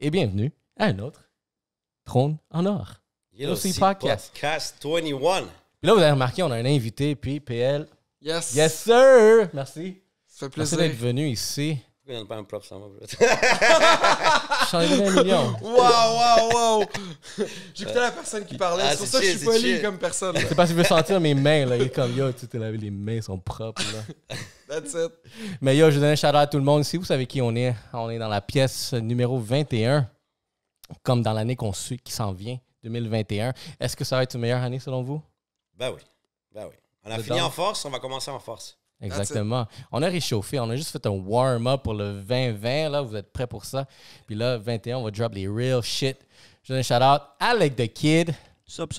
et bienvenue à un autre Trône en or. Yellow Sea Sea Podcast. Podcast 21. Puis là, vous avez remarqué, on a un invité, puis PL. Yes. Yes, sir! Merci. Ça fait Merci plaisir. d'être venu ici. Pourquoi il n'y en a pas un propre sur moi, bro? Je t'en ai donné 1 million. Wow! J'écoutais la personne qui parlait. Ah, c'est pour c'est ça que je chill, suis c'est poli chill. comme personne. là. C'est parce qu'il veut sentir mes mains, là. Il est comme, yo, tu t'es lavé les mains, sont propres, là. That's it. Mais yo, je donne un shout-out à tout le monde ici. Vous savez qui on est. On est dans la pièce numéro 21, comme dans l'année qui s'en vient, 2021. Est-ce que ça va être une meilleure année selon vous? Ben oui. Ben oui. On a Dedans. fini en force, on va commencer en force. Exactement. On a réchauffé. On a juste fait un warm-up pour le 2020. Là, vous êtes prêts pour ça? Puis là, 21, on va drop les real shit. Je donne un shout-out à Alec the Kid. Sup.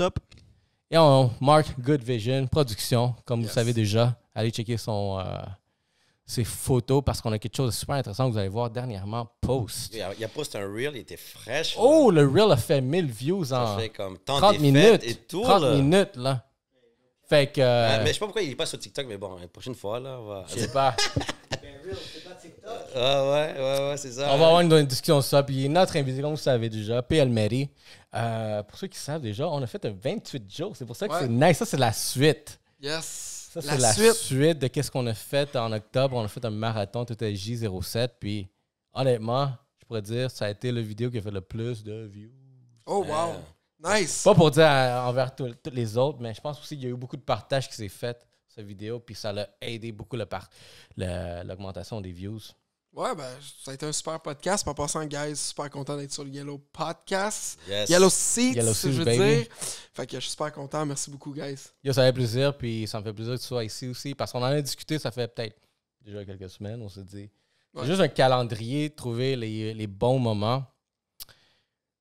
Et on marque Good Vision Production. Comme vous Yes. savez déjà, allez checker ses photos parce qu'on a quelque chose de super intéressant que vous allez voir dernièrement. Post. Il a posté un reel, il était fraîche. là. Oh, le reel a fait 1000 views Ça en fait comme tant 30 des minutes. fêtes et tout. 30 là. minutes, là. Fait que... Mais je sais pas pourquoi il est pas sur TikTok, mais bon, la prochaine fois, là, on va... je sais pas. Ouais, c'est ça. On va avoir une discussion sur ça. Puis notre invité, comme vous savez déjà, PL Mary. Pour ceux qui savent déjà, on a fait un 28 jours. C'est pour ça que Ouais. c'est nice. Ça, c'est la suite. Yes. Ça, c'est la suite de qu'est-ce qu'on a fait en octobre. On a fait un marathon, tout à J07. Puis honnêtement, je pourrais dire, ça a été la vidéo qui a fait le plus de views. Oh, wow. Nice. Pas pour dire envers tous les autres, mais je pense aussi qu'il y a eu beaucoup de partage qui s'est fait, cette vidéo, puis ça a aidé beaucoup l'augmentation des views. Ouais, ben, ça a été un super podcast. En passant, guys, super content d'être sur le Yellow Podcast. Yes. Yellow Seats, Yellow Seats, je veux baby. dire. Fait que je suis super content. Merci beaucoup, guys. Yo, ça fait plaisir, puis ça me fait plaisir que tu sois ici aussi, parce qu'on en a discuté, ça fait peut-être déjà quelques semaines, on s'est dit. C'est Ouais. juste un calendrier, trouver les bons moments.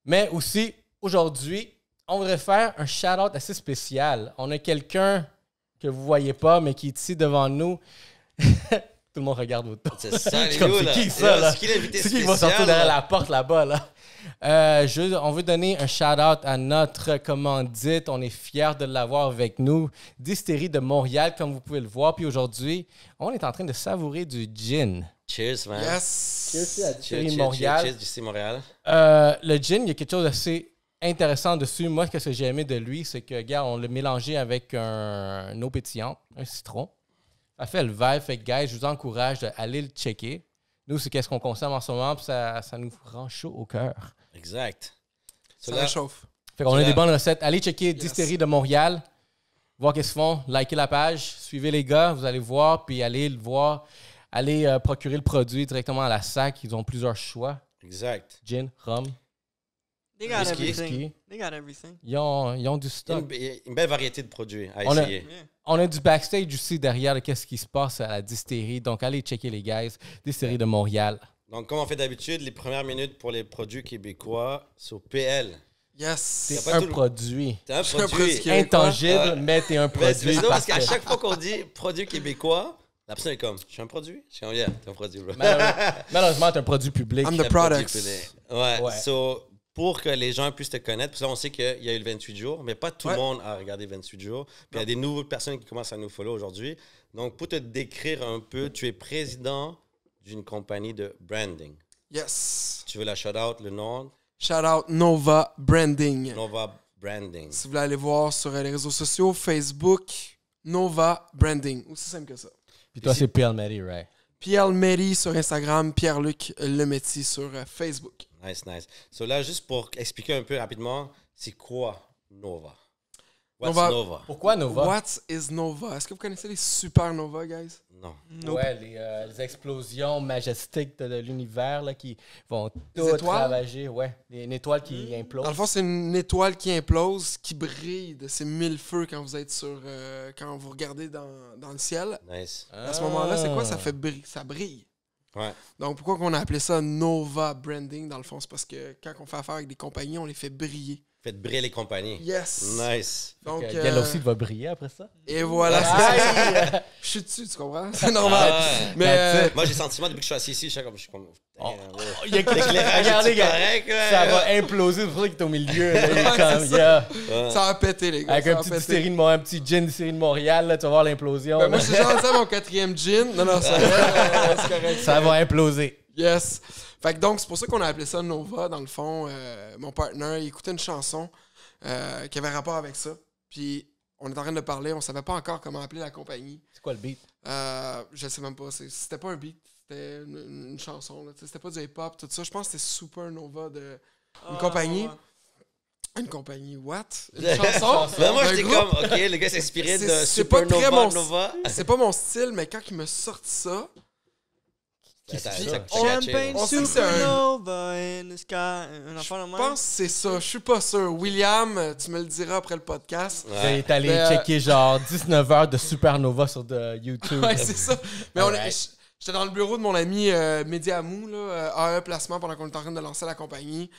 Mais aussi, aujourd'hui, on voudrait faire un shout-out assez spécial. On a quelqu'un que vous voyez pas, mais qui est ici devant nous. Tout le monde regarde autour. C'est ça, les Comme, gars, c'est là. qui ça, là? C'est qui l'invité C'est qui spécial? va sortir derrière là? la porte là-bas, là? On veut donner un shout-out à notre commandite. On est fiers de l'avoir avec nous. Distillerie de Montréal, comme vous pouvez le voir. Puis aujourd'hui, on est en train de savourer du gin. Cheers, man. Yes. Cheers à Distillerie de Montréal. Cheers, d'ici Montréal. Le gin, il y a quelque chose d'assez intéressant dessus. Moi, ce que j'ai aimé de lui, c'est que, regarde, on l'a mélangé avec une eau pétillante, un citron. Ça fait le vibe. Fait que, guys, je vous encourage d'aller le checker. Nous, c'est qu'est-ce qu'on consomme en ce moment, puis ça nous rend chaud au cœur. Exact. Ça So là, réchauffe. Fait qu'on a Là. des bonnes recettes. Allez checker Distillerie de Montréal, voir qu'est-ce qu'ils font, likez la page, suivez les gars, vous allez voir, puis allez le voir, allez procurer le produit directement à la SAC. Ils ont plusieurs choix. exact. Gin, rhum, They got Whisky. everything. They got everything. ils ont du Il y a stock. une belle variété de produits à On a- essayer. Yeah. On a du backstage aussi derrière de qu'est-ce qui se passe à la distillerie. Donc, allez checker les guys. Distillerie de Montréal. Donc, comme on fait d'habitude, les premières minutes pour les produits québécois sur PL. Yes. C'est pas un tout le- produit C'est un C'est un produit. produit. intangible, mais t'es un Mais c'est produit. ça, parce qu'à que- chaque fois qu'on dit produit québécois, la personne est comme, je suis un produit? Je suis comme, yeah, t'es un produit, bro. Malheureusement, t'es un produit public. I'm Un the produit products. pelé. Ouais. Ouais. So, pour que les gens puissent te connaître, parce que là, on sait qu'il y a eu le 28 jours, mais pas tout le Ouais. monde a regardé 28 jours. Puis il y a des nouvelles personnes qui commencent à nous follow aujourd'hui. Donc, pour te décrire un peu, tu es président d'une compagnie de branding. Yes. Tu veux la shout-out, le nom? Shout out Nova Branding. Nova Branding. Si vous voulez aller voir sur les réseaux sociaux, Facebook, Nova Branding. Aussi simple que ça. Puis toi, c'est PL Mary, right? Pierre Méry sur Instagram, Pierre-Luc Lemetti sur Facebook. Nice, nice. So là, juste pour expliquer un peu rapidement, c'est quoi Nova? What's Nova- Nova? Pourquoi Nova? What is Nova? Est-ce que vous connaissez les supernova, guys? Non. Nope. Ouais, les explosions majestiques de l'univers là, qui vont Les tout étoiles? ravager. Ouais, une étoile qui implose. Dans le fond, c'est une étoile qui implose, qui brille de ses 1000 feux quand vous êtes quand vous regardez dans le ciel. Nice. À ce moment-là, c'est quoi? Ça fait ça brille. Ouais. Donc, pourquoi qu'on a appelé ça Nova Branding, dans le fond? C'est parce que quand on fait affaire avec des compagnies, on les fait briller. Faites briller les compagnies. Yes! Nice. Donc, Donc, Yellow Seed va briller après ça. et voilà. Aïe! Je suis dessus, tu comprends? C'est normal. Ah ouais. Mais That's Moi, j'ai le sentiment depuis que je suis assis ici, je suis comme. Oh, ouais. il y a L'éclairage, regardez, c'est gars, correct, ouais. ça va imploser. C'est pour ça qu'il est au milieu. Là, il est Ouais, comme, c'est yeah. Ouais. ça va péter, les gars. Avec ça un va petit péter. distillerie de un petit gin distillerie de Montréal, là, tu vas voir l'implosion. Ben, moi, là. je suis gentil à mon 4e gin. Non, c'est vrai, c'est correct. Ça va imploser. Yes. Fait que donc, c'est pour ça qu'on a appelé ça Nova, dans le fond. Mon partner, il écoutait une chanson qui avait rapport avec ça. Puis, on est en train de parler, on savait pas encore comment appeler la compagnie. C'est quoi le beat? Je sais même pas. C'était pas un beat, c'était une chanson. Là. C'était pas du hip-hop, tout ça. Je pense que c'était Supernova de une compagnie. Ouais. Une compagnie, what? Une chanson? Ben, moi, Un j'étais groupe? comme, OK, le gars s'inspirait de C'est pas très Supernova, mon Nova. C'est pas mon style, mais quand il me sorti ça, Attends, Puis- check, Champagne On sait que c'est un- supernova in the sky. Un je affaire de même. pense que c'est ça. Je suis pas sûr. William, tu me le diras après le podcast. Il Ouais. est allé Mais, checker genre 19 heures de Supernova sur YouTube. Ouais, c'est ça. Mais Alright. j'étais dans le bureau de mon ami Mehdi Amou, là, AE Placement, pendant qu'on était en train de lancer la compagnie.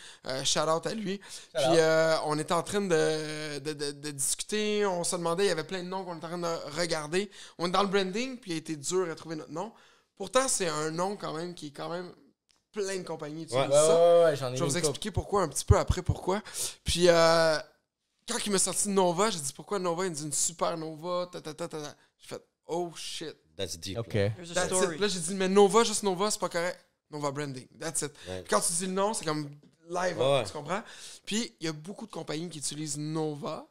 Shout out à lui. Puis on était en train de discuter. On se demandait, il y avait plein de noms qu'on était en train de regarder. On est dans le branding, puis il a été dur à trouver notre nom. Pourtant, c'est un nom quand même qui est quand même plein de compagnies utilisent Ouais. ça. Ouais, j'en ai Je vais vous une couple. expliquer pourquoi, un petit peu après pourquoi. Puis, quand il m'a sorti Nova, j'ai dit pourquoi Nova? Il me dit une supernova. J'ai fait oh shit. That's deep. OK. là. There's a That's story. it. Là, j'ai dit mais Nova, juste Nova, c'est pas correct. Nova branding. That's it. Ouais. Puis quand tu dis le nom, c'est comme live up, Ouais. tu comprends? Puis, il y a beaucoup de compagnies qui utilisent Nova.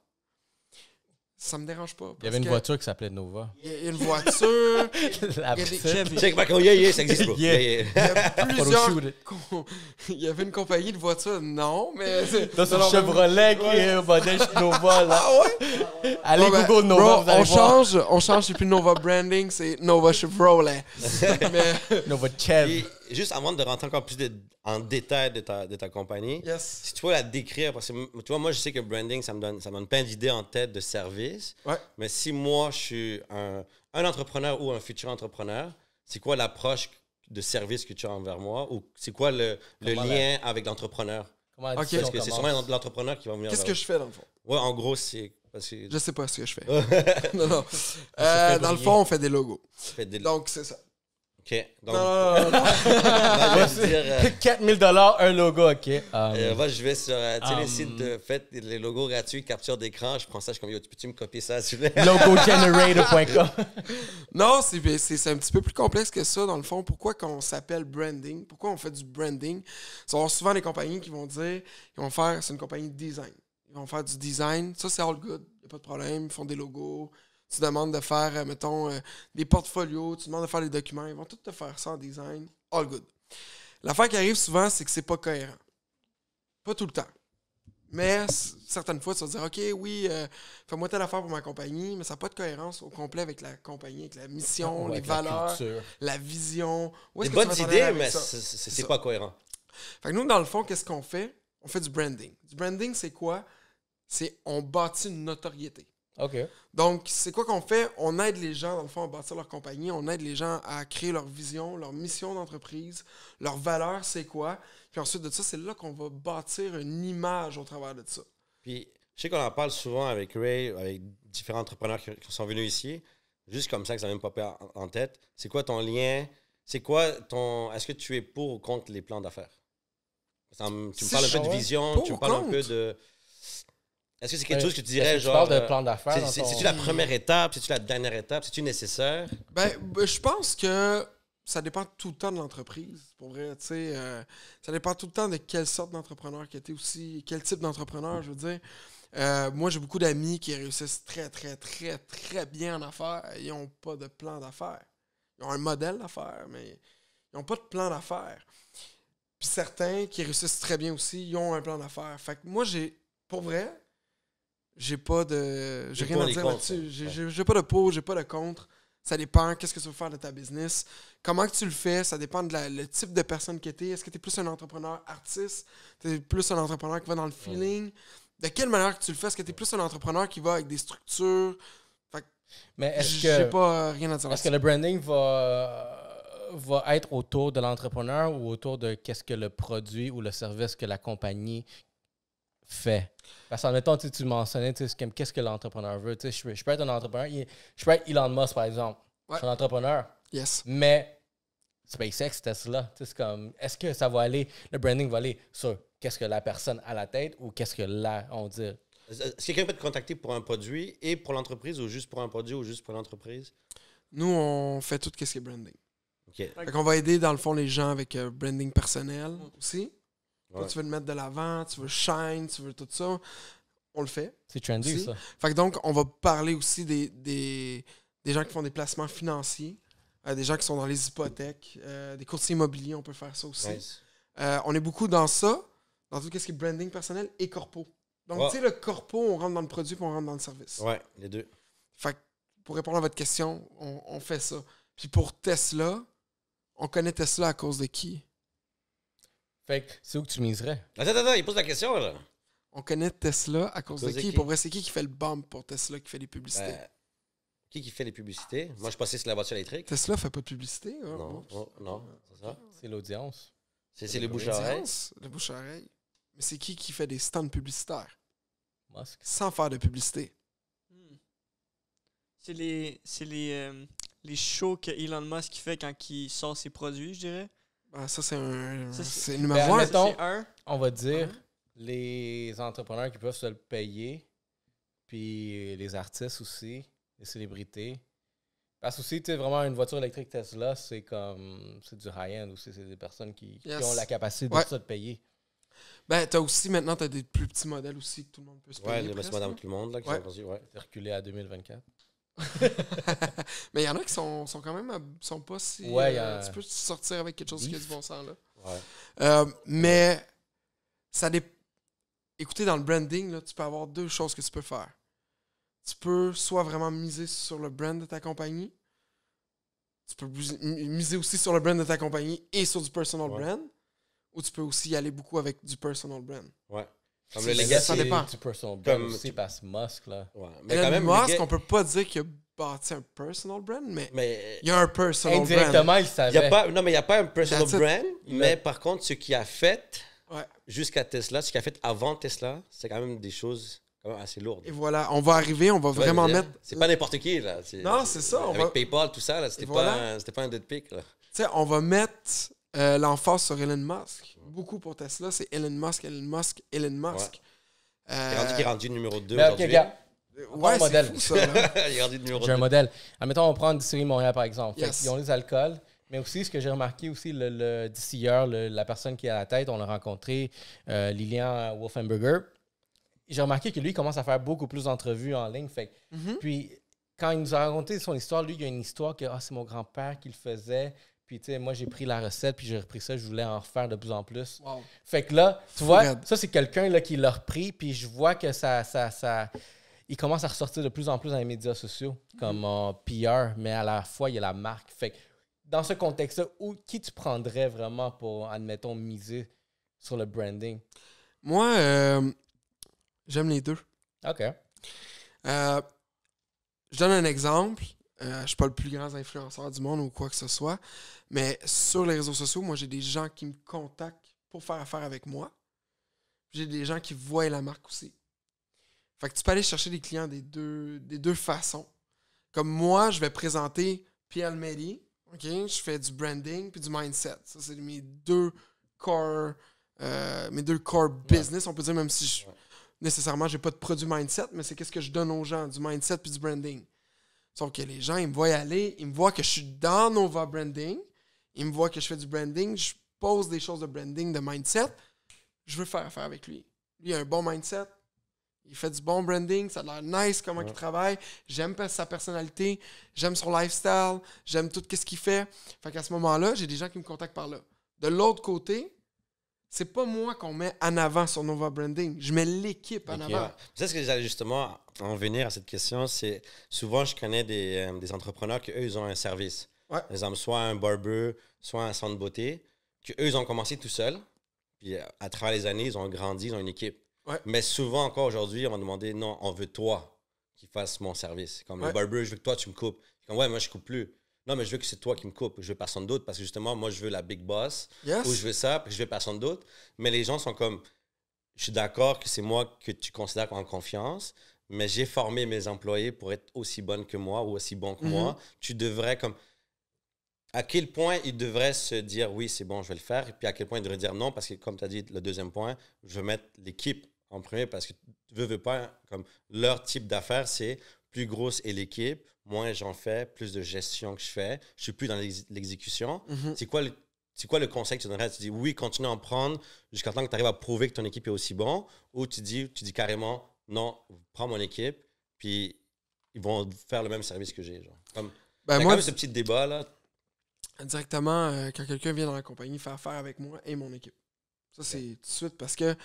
Ça me dérange pas. Il y avait une voiture qui s'appelle Nova. Il y a une voiture. La Il y a des- petite. Check back, oh yeah, ça existe, bro. Yeah. Yeah, yeah. Il y a plusieurs. Photoshoot it. Il y avait une compagnie de voitures, non, mais. Là, c'est Non, le Chevrolet qui est au modèle Nova, là. Ah ouais? Allez, Bon, ben, Google Nova, bro, vous allez voir. on change, c'est plus Nova Branding, c'est Nova Chevrolet. Mais, Nova Chev. Puis, juste avant de rentrer encore plus en détail de ta compagnie, yes. si tu peux la décrire, parce que tu vois, moi, je sais que branding, ça me donne plein d'idées en tête de services. Ouais. Mais si moi, je suis un entrepreneur ou un futur entrepreneur, c'est quoi l'approche de service que tu as envers moi? Ou c'est quoi le Comment lien avec l'entrepreneur? Comment la Ok. discussion Parce que c'est commence? sûrement l'entrepreneur qui va venir Qu'est-ce vers que je fais dans le fond? Ouais, en gros, c'est... Parce que Je sais pas ce que je fais. fait Non, non. fait Dans le briller. fond, on fait des logos. des... Donc, c'est ça. OK. Donc, Non, non, non, non. je vais te dire... 4000 $, un logo, OK. moi, je vais sur les sites de faites les logos gratuits, capture d'écran. Je prends ça, je suis comme, yo, peux-tu me copier ça, s'il vous plaît? Logogenerator.com. Non, c'est un petit peu plus complexe que ça, dans le fond. Pourquoi qu'on s'appelle branding? Pourquoi on fait du branding? Ça va souvent des compagnies qui vont dire, ils vont faire, c'est une compagnie de design. Ils vont faire du design. Ça, c'est all good. Il n'y a pas de problème. Ils font des logos. Tu demandes de faire, mettons, des portfolios. Tu demandes de faire des documents. Ils vont tout te faire ça en design. All good. L'affaire qui arrive souvent, c'est que c'est pas cohérent. Pas tout le temps. Mais certaines fois, tu vas dire, OK, oui, fais-moi telle affaire pour ma compagnie, mais ça n'a pas de cohérence au complet avec la compagnie, avec la mission, les Avec la valeurs, culture. la vision. Où Des est-ce que tu bonnes vas t'en aller idées, avec mais ça? c'est ça. pas cohérent. Fait que nous, dans le fond, qu'est-ce qu'on fait? On fait du branding. Du branding, c'est quoi? C'est on bâtit une notoriété. OK. Donc, c'est quoi qu'on fait? On aide les gens, dans le fond, à bâtir leur compagnie. On aide les gens à créer leur vision, leur mission d'entreprise, leur valeur, c'est quoi? Puis ensuite de ça, c'est là qu'on va bâtir une image au travers de ça. Puis, je sais qu'on en parle souvent avec Ray, avec différents entrepreneurs qui sont venus ici. Juste comme ça, que ça n'a même pas peur en tête. C'est quoi ton lien? C'est quoi ton... Est-ce que tu es pour ou contre les plans d'affaires? Tu me Si parles un je peu de suis vision, pour tu ou me parles un peu contre? de... Est-ce que c'est quelque chose que tu dirais, Est-ce que tu genre... parles de plan d'affaires dans ton- C'est-tu la première étape? C'est-tu la dernière étape? C'est-tu nécessaire? Ben, je pense que ça dépend tout le temps de l'entreprise, pour vrai, tu sais. Ça dépend tout le temps de quelle sorte d'entrepreneur que tu es aussi, quel type d'entrepreneur, je veux dire. Moi, j'ai beaucoup d'amis qui réussissent très, très, très, très bien en affaires. Ils n'ont pas de plan d'affaires. Ils ont un modèle d'affaires, mais ils n'ont pas de plan d'affaires. Puis certains qui réussissent très bien aussi, ils ont un plan d'affaires. Fait que moi, pour vrai, j'ai pas de... J'ai Les rien pour, à les dire contre, là-dessus. ouais. J'ai pas de pour, j'ai pas de contre. Ça dépend, qu'est-ce que tu veux faire de ta business. Comment que tu le fais, ça dépend de le type de personne que tu es. Est-ce que tu es plus un entrepreneur artiste? Tu es plus un entrepreneur qui va dans le feeling? De quelle manière que tu le fais? Est-ce que tu es plus un entrepreneur qui va avec des structures? Mais est-ce J'ai que, pas rien à dire est-ce que là-dessus. le branding va être autour de l'entrepreneur ou autour de qu'est-ce que le produit ou le service que la compagnie fait? Parce qu'en mettons, tu mentionnais, tu sais, qu'est-ce que l'entrepreneur veut. Tu sais, je peux être un entrepreneur. Je peux être Elon Musk, par exemple. Ouais. Je suis un entrepreneur. Yes. Mais SpaceX, Tesla, tu sais, c'est comme, est-ce que ça va aller, le branding va aller sur qu'est-ce que la personne a à la tête ou qu'est-ce que là, on dit? Est-ce que quelqu'un peut te contacter pour un produit et pour l'entreprise ou juste pour un produit ou juste pour l'entreprise? Nous, on fait tout ce qui est branding. OK. Fait qu'on va aider, dans le fond, les gens avec branding personnel aussi. Toi, Ouais. tu veux le mettre de l'avant, tu veux shine, tu veux tout ça. On le fait. C'est trendy, Aussi. ça. Fait que donc, on va parler aussi des gens qui font des placements financiers, des gens qui sont dans les hypothèques, des courtiers immobiliers, on peut faire ça aussi. Nice. On est beaucoup dans ça, dans tout ce qui est branding personnel et corpo. Donc, Ouais. tu sais, le corpo, on rentre dans le produit puis on rentre dans le service. Ouais, les deux. Fait que, pour répondre à votre question, on fait ça. Puis pour Tesla, on connaît Tesla à cause de qui? Fait que c'est où que tu miserais? Attends, il pose la question, là. On connaît Tesla à cause de Cause de qui? qui? Pour vrai, c'est qui fait le bump pour Tesla, qui fait les publicités? Qui fait les publicités? Moi, je pensais que c'est la voiture électrique. Tesla fait pas de publicité. Hein? Non, non, c'est ça. C'est l'audience. C'est les bouches à oreille. L'audience, le bouche à oreille. Mais c'est qui fait des stands publicitaires Musk. sans faire de publicité? C'est les shows que Elon Musk fait quand il sort ses produits, je dirais. Ben, ça, c'est un. Ça, C'est Ben, numéro un. admettons- C'est un. On va dire les entrepreneurs qui peuvent se le payer, puis les artistes aussi, les célébrités. Parce que aussi, tu sais, vraiment, une voiture électrique Tesla, c'est comme. C'est du high-end aussi. C'est des personnes qui Yes. ont la capacité de Ouais. se le payer. Ben, t'as aussi, maintenant, t'as des plus petits modèles aussi que tout le monde peut se payer. Ouais, le presque, madame hein. tout le monde, là, qui Ouais. sont rendus, ouais. C'est reculé à 2024. Mais il y en a qui sont quand même. Sont pas si. Ouais, y a- Tu peux sortir avec quelque chose qui a du Beef. bon sens, là. Ouais. Mais ça écoutez, dans le branding, là, tu peux avoir deux choses que tu peux faire. Tu peux soit vraiment miser sur le brand de ta compagnie. Tu peux miser aussi sur le brand de ta compagnie et sur du personal Ouais. brand. Ou tu peux aussi y aller beaucoup avec du personal brand. Ouais. Comme C'est- le ça legacy. dépend. Du personal brand Comme aussi, tu- parce que Musk, là. Ouais. Mais Elon quand même, Musk, le gars- on peut pas dire qu'il a bâti un personal brand, mais mais il y a un personal brand. Indirectement, il il y savait. a pas, non, mais il n'y a pas un personal That's it. brand. Il Mais a- par contre, ce qu'il a fait Ouais. jusqu'à Tesla, ce qu'il a fait avant Tesla, c'est quand même des choses quand même assez lourdes. Et voilà, on va arriver, on va Tu vois, vraiment je veux dire, mettre... C'est pas n'importe qui, là. Non, c'est ça, on Avec va- PayPal, tout ça, là, c'était Et voilà. pas un dead pick, là. Tu sais, on va mettre l'emphase sur Elon Musk. Beaucoup pour Tesla, c'est Elon Musk, Elon Musk, Elon Musk. Il est rendu numéro 2 Mais ok, aujourd'hui. gars, Ouais, un c'est modèle. fou, ça. là. Il est rendu numéro j'ai un 2. modèle. Admettons, on prend Distillerie Montréal, par exemple. Fait Yes. qu'ils ont les alcools, mais aussi, ce que j'ai remarqué aussi, le distilleur, la personne qui est à la tête, on l'a rencontré, Lilian Wolfenberger. J'ai remarqué que lui, il commence à faire beaucoup plus d'entrevues en ligne. Fait que- Mhm. Puis, quand il nous a raconté son histoire, lui, il y a une histoire que c'est mon grand-père qui le faisait. Puis, tu sais, moi, j'ai pris la recette, puis j'ai repris ça, je voulais en refaire de plus en plus. Wow. Fait que là, tu vois, Raide. ça, c'est quelqu'un là, qui l'a repris, puis je vois que ça, il commence à ressortir de plus en plus dans les médias sociaux, comme en PR, mais à la fois, il y a la marque. Fait que dans ce contexte-là, qui tu prendrais vraiment pour, admettons, miser sur le branding? Moi, j'aime les deux. OK. Je donne un exemple. Je suis pas le plus grand influenceur du monde ou quoi que ce soit, mais sur les réseaux sociaux, moi, j'ai des gens qui me contactent pour faire affaire avec moi. J'ai des gens qui voient la marque aussi. Fait que tu peux aller chercher des clients des deux façons. Comme moi, je vais présenter Pierre Almeri. OK? Je fais du branding puis du mindset. Ça, c'est mes deux core business. On peut dire, même si nécessairement, j'ai pas de produit mindset, mais c'est qu'est-ce que je donne aux gens, du mindset puis du branding. Sauf que les gens, ils me voient aller, ils me voient que je suis dans Nova Branding, ils me voient que je fais du branding, je pose des choses de branding, de mindset. Je veux faire affaire avec lui. Lui, il a un bon mindset, il fait du bon branding, ça a l'air nice comment il travaille, j'aime sa personnalité, j'aime son lifestyle, j'aime tout ce qu'il fait. Fait qu'à ce moment-là, j'ai des gens qui me contactent par là. De l'autre côté, c'est pas moi qu'on met en avant sur Nova Branding, je mets l'équipe en Ok. avant. C'est ce que j'allais justement en venir à cette question. C'est souvent, je connais des entrepreneurs qui, eux, ils ont un service. Ouais. Par exemple, soit un barber, soit un centre de beauté, qu'eux, ils ont commencé tout seuls. Puis à travers les années, ils ont grandi, ils ont une équipe. Ouais. Mais souvent, encore aujourd'hui, on va demander non, on veut toi qui fasses mon service. Comme Ouais. le barber, je veux que toi, tu me coupes. Comme ouais, moi, je coupe plus. Non, mais je veux que c'est toi qui me coupes. Je veux personne d'autre parce que justement, moi, je veux la big boss. Yes. Ou je veux ça, puis je veux personne d'autre. Mais les gens sont comme, je suis d'accord que c'est moi que tu considères en confiance, mais j'ai formé mes employés pour être aussi bonnes que moi ou aussi bons que moi. Tu devrais comme, à quel point ils devraient se dire oui, c'est bon, je vais le faire, et puis à quel point ils devraient dire non, parce que comme tu as dit, le deuxième point, je veux mettre l'équipe en premier parce que veux pas, comme leur type d'affaires, c'est plus grosse est l'équipe, moins j'en fais, plus de gestion que je fais. Je suis plus dans l'exécution. Mhm. C'est quoi le conseil que tu donnerais? Tu dis oui, continue à en prendre jusqu'à temps que tu arrives à prouver que ton équipe est aussi bon, ou tu dis carrément non, prends mon équipe, puis ils vont faire le même service que j'ai. Genre. Comme, il y a moi, quand même ce petit débat là. directement, quand quelqu'un vient dans la compagnie faire affaire avec moi et mon équipe. Ça, c'est tout de suite parce que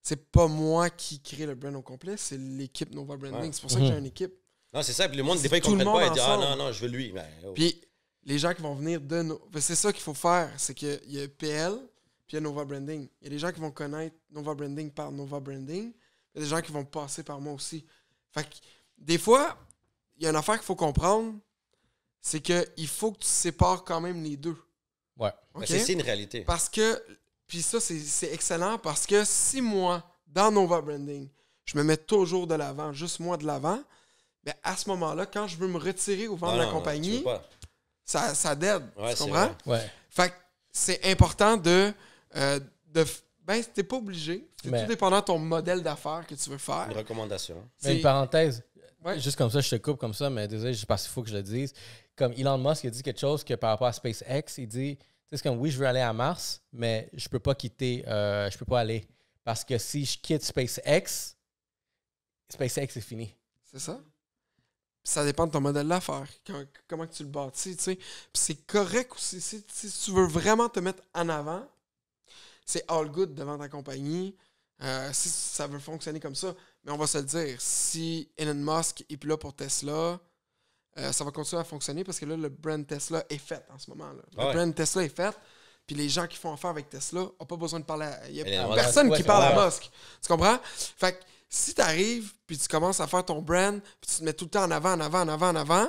c'est pas moi qui crée le brand au complet, c'est l'équipe Nova Branding. Ouais. C'est pour ça que j'ai une équipe. Non, c'est ça. Puis le monde, des fois, ils Tout le comprennent pas. monde Ils disent ah ensemble. non, je veux lui. Ben, oh. Puis les gens qui vont venir de nos. C'est ça qu'il faut faire. C'est qu'il y a PL, puis il y a Nova Branding. Il y a des gens qui vont connaître Nova Branding par Nova Branding. Il y a des gens qui vont passer par moi aussi. Fait que des fois, il y a une affaire qu'il faut comprendre, c'est qu'il faut que tu sépares quand même les deux. Ouais. Ben, OK? c'est une réalité. Parce que. Puis ça, c'est excellent parce que si moi, dans Nova Branding, je me mets toujours de l'avant, juste moi de l'avant, ben à ce moment-là, quand je veux me retirer au vent de la compagnie, tu veux pas. ça dead. Ouais, tu c'est comprends? vrai. Ouais. Fait que c'est important ben, t'es pas obligé. C'est Mais- tout dépendant de ton modèle d'affaires que tu veux faire. Une recommandation. Mais C'est- une parenthèse, Ouais. juste comme ça, je te coupe comme ça, mais désolé, parce qu'il faut que je le dise. Comme Elon Musk a dit quelque chose que par rapport à SpaceX, il dit, tu sais, c'est comme oui, je veux aller à Mars, mais je peux pas quitter, je peux pas aller. Parce que si je quitte SpaceX est fini. C'est ça. Ça dépend de ton modèle d'affaires. Comment que tu le bâtis, tu sais. Puis c'est correct aussi. Si tu veux vraiment te mettre en avant, c'est all good devant ta compagnie. Si ça veut fonctionner comme ça. Mais on va se le dire, si Elon Musk est plus là pour Tesla, ça va continuer à fonctionner parce que là, le brand Tesla est fait en ce moment. Là. Le Ouais. brand Tesla est fait. Puis les gens qui font affaire avec Tesla n'ont pas besoin de parler à... Il n'y a Elon Musk. personne Ouais, qui c'est parle vrai. à Musk. Tu comprends? Fait que si tu arrives puis tu commences à faire ton brand, puis tu te mets tout le temps en avant,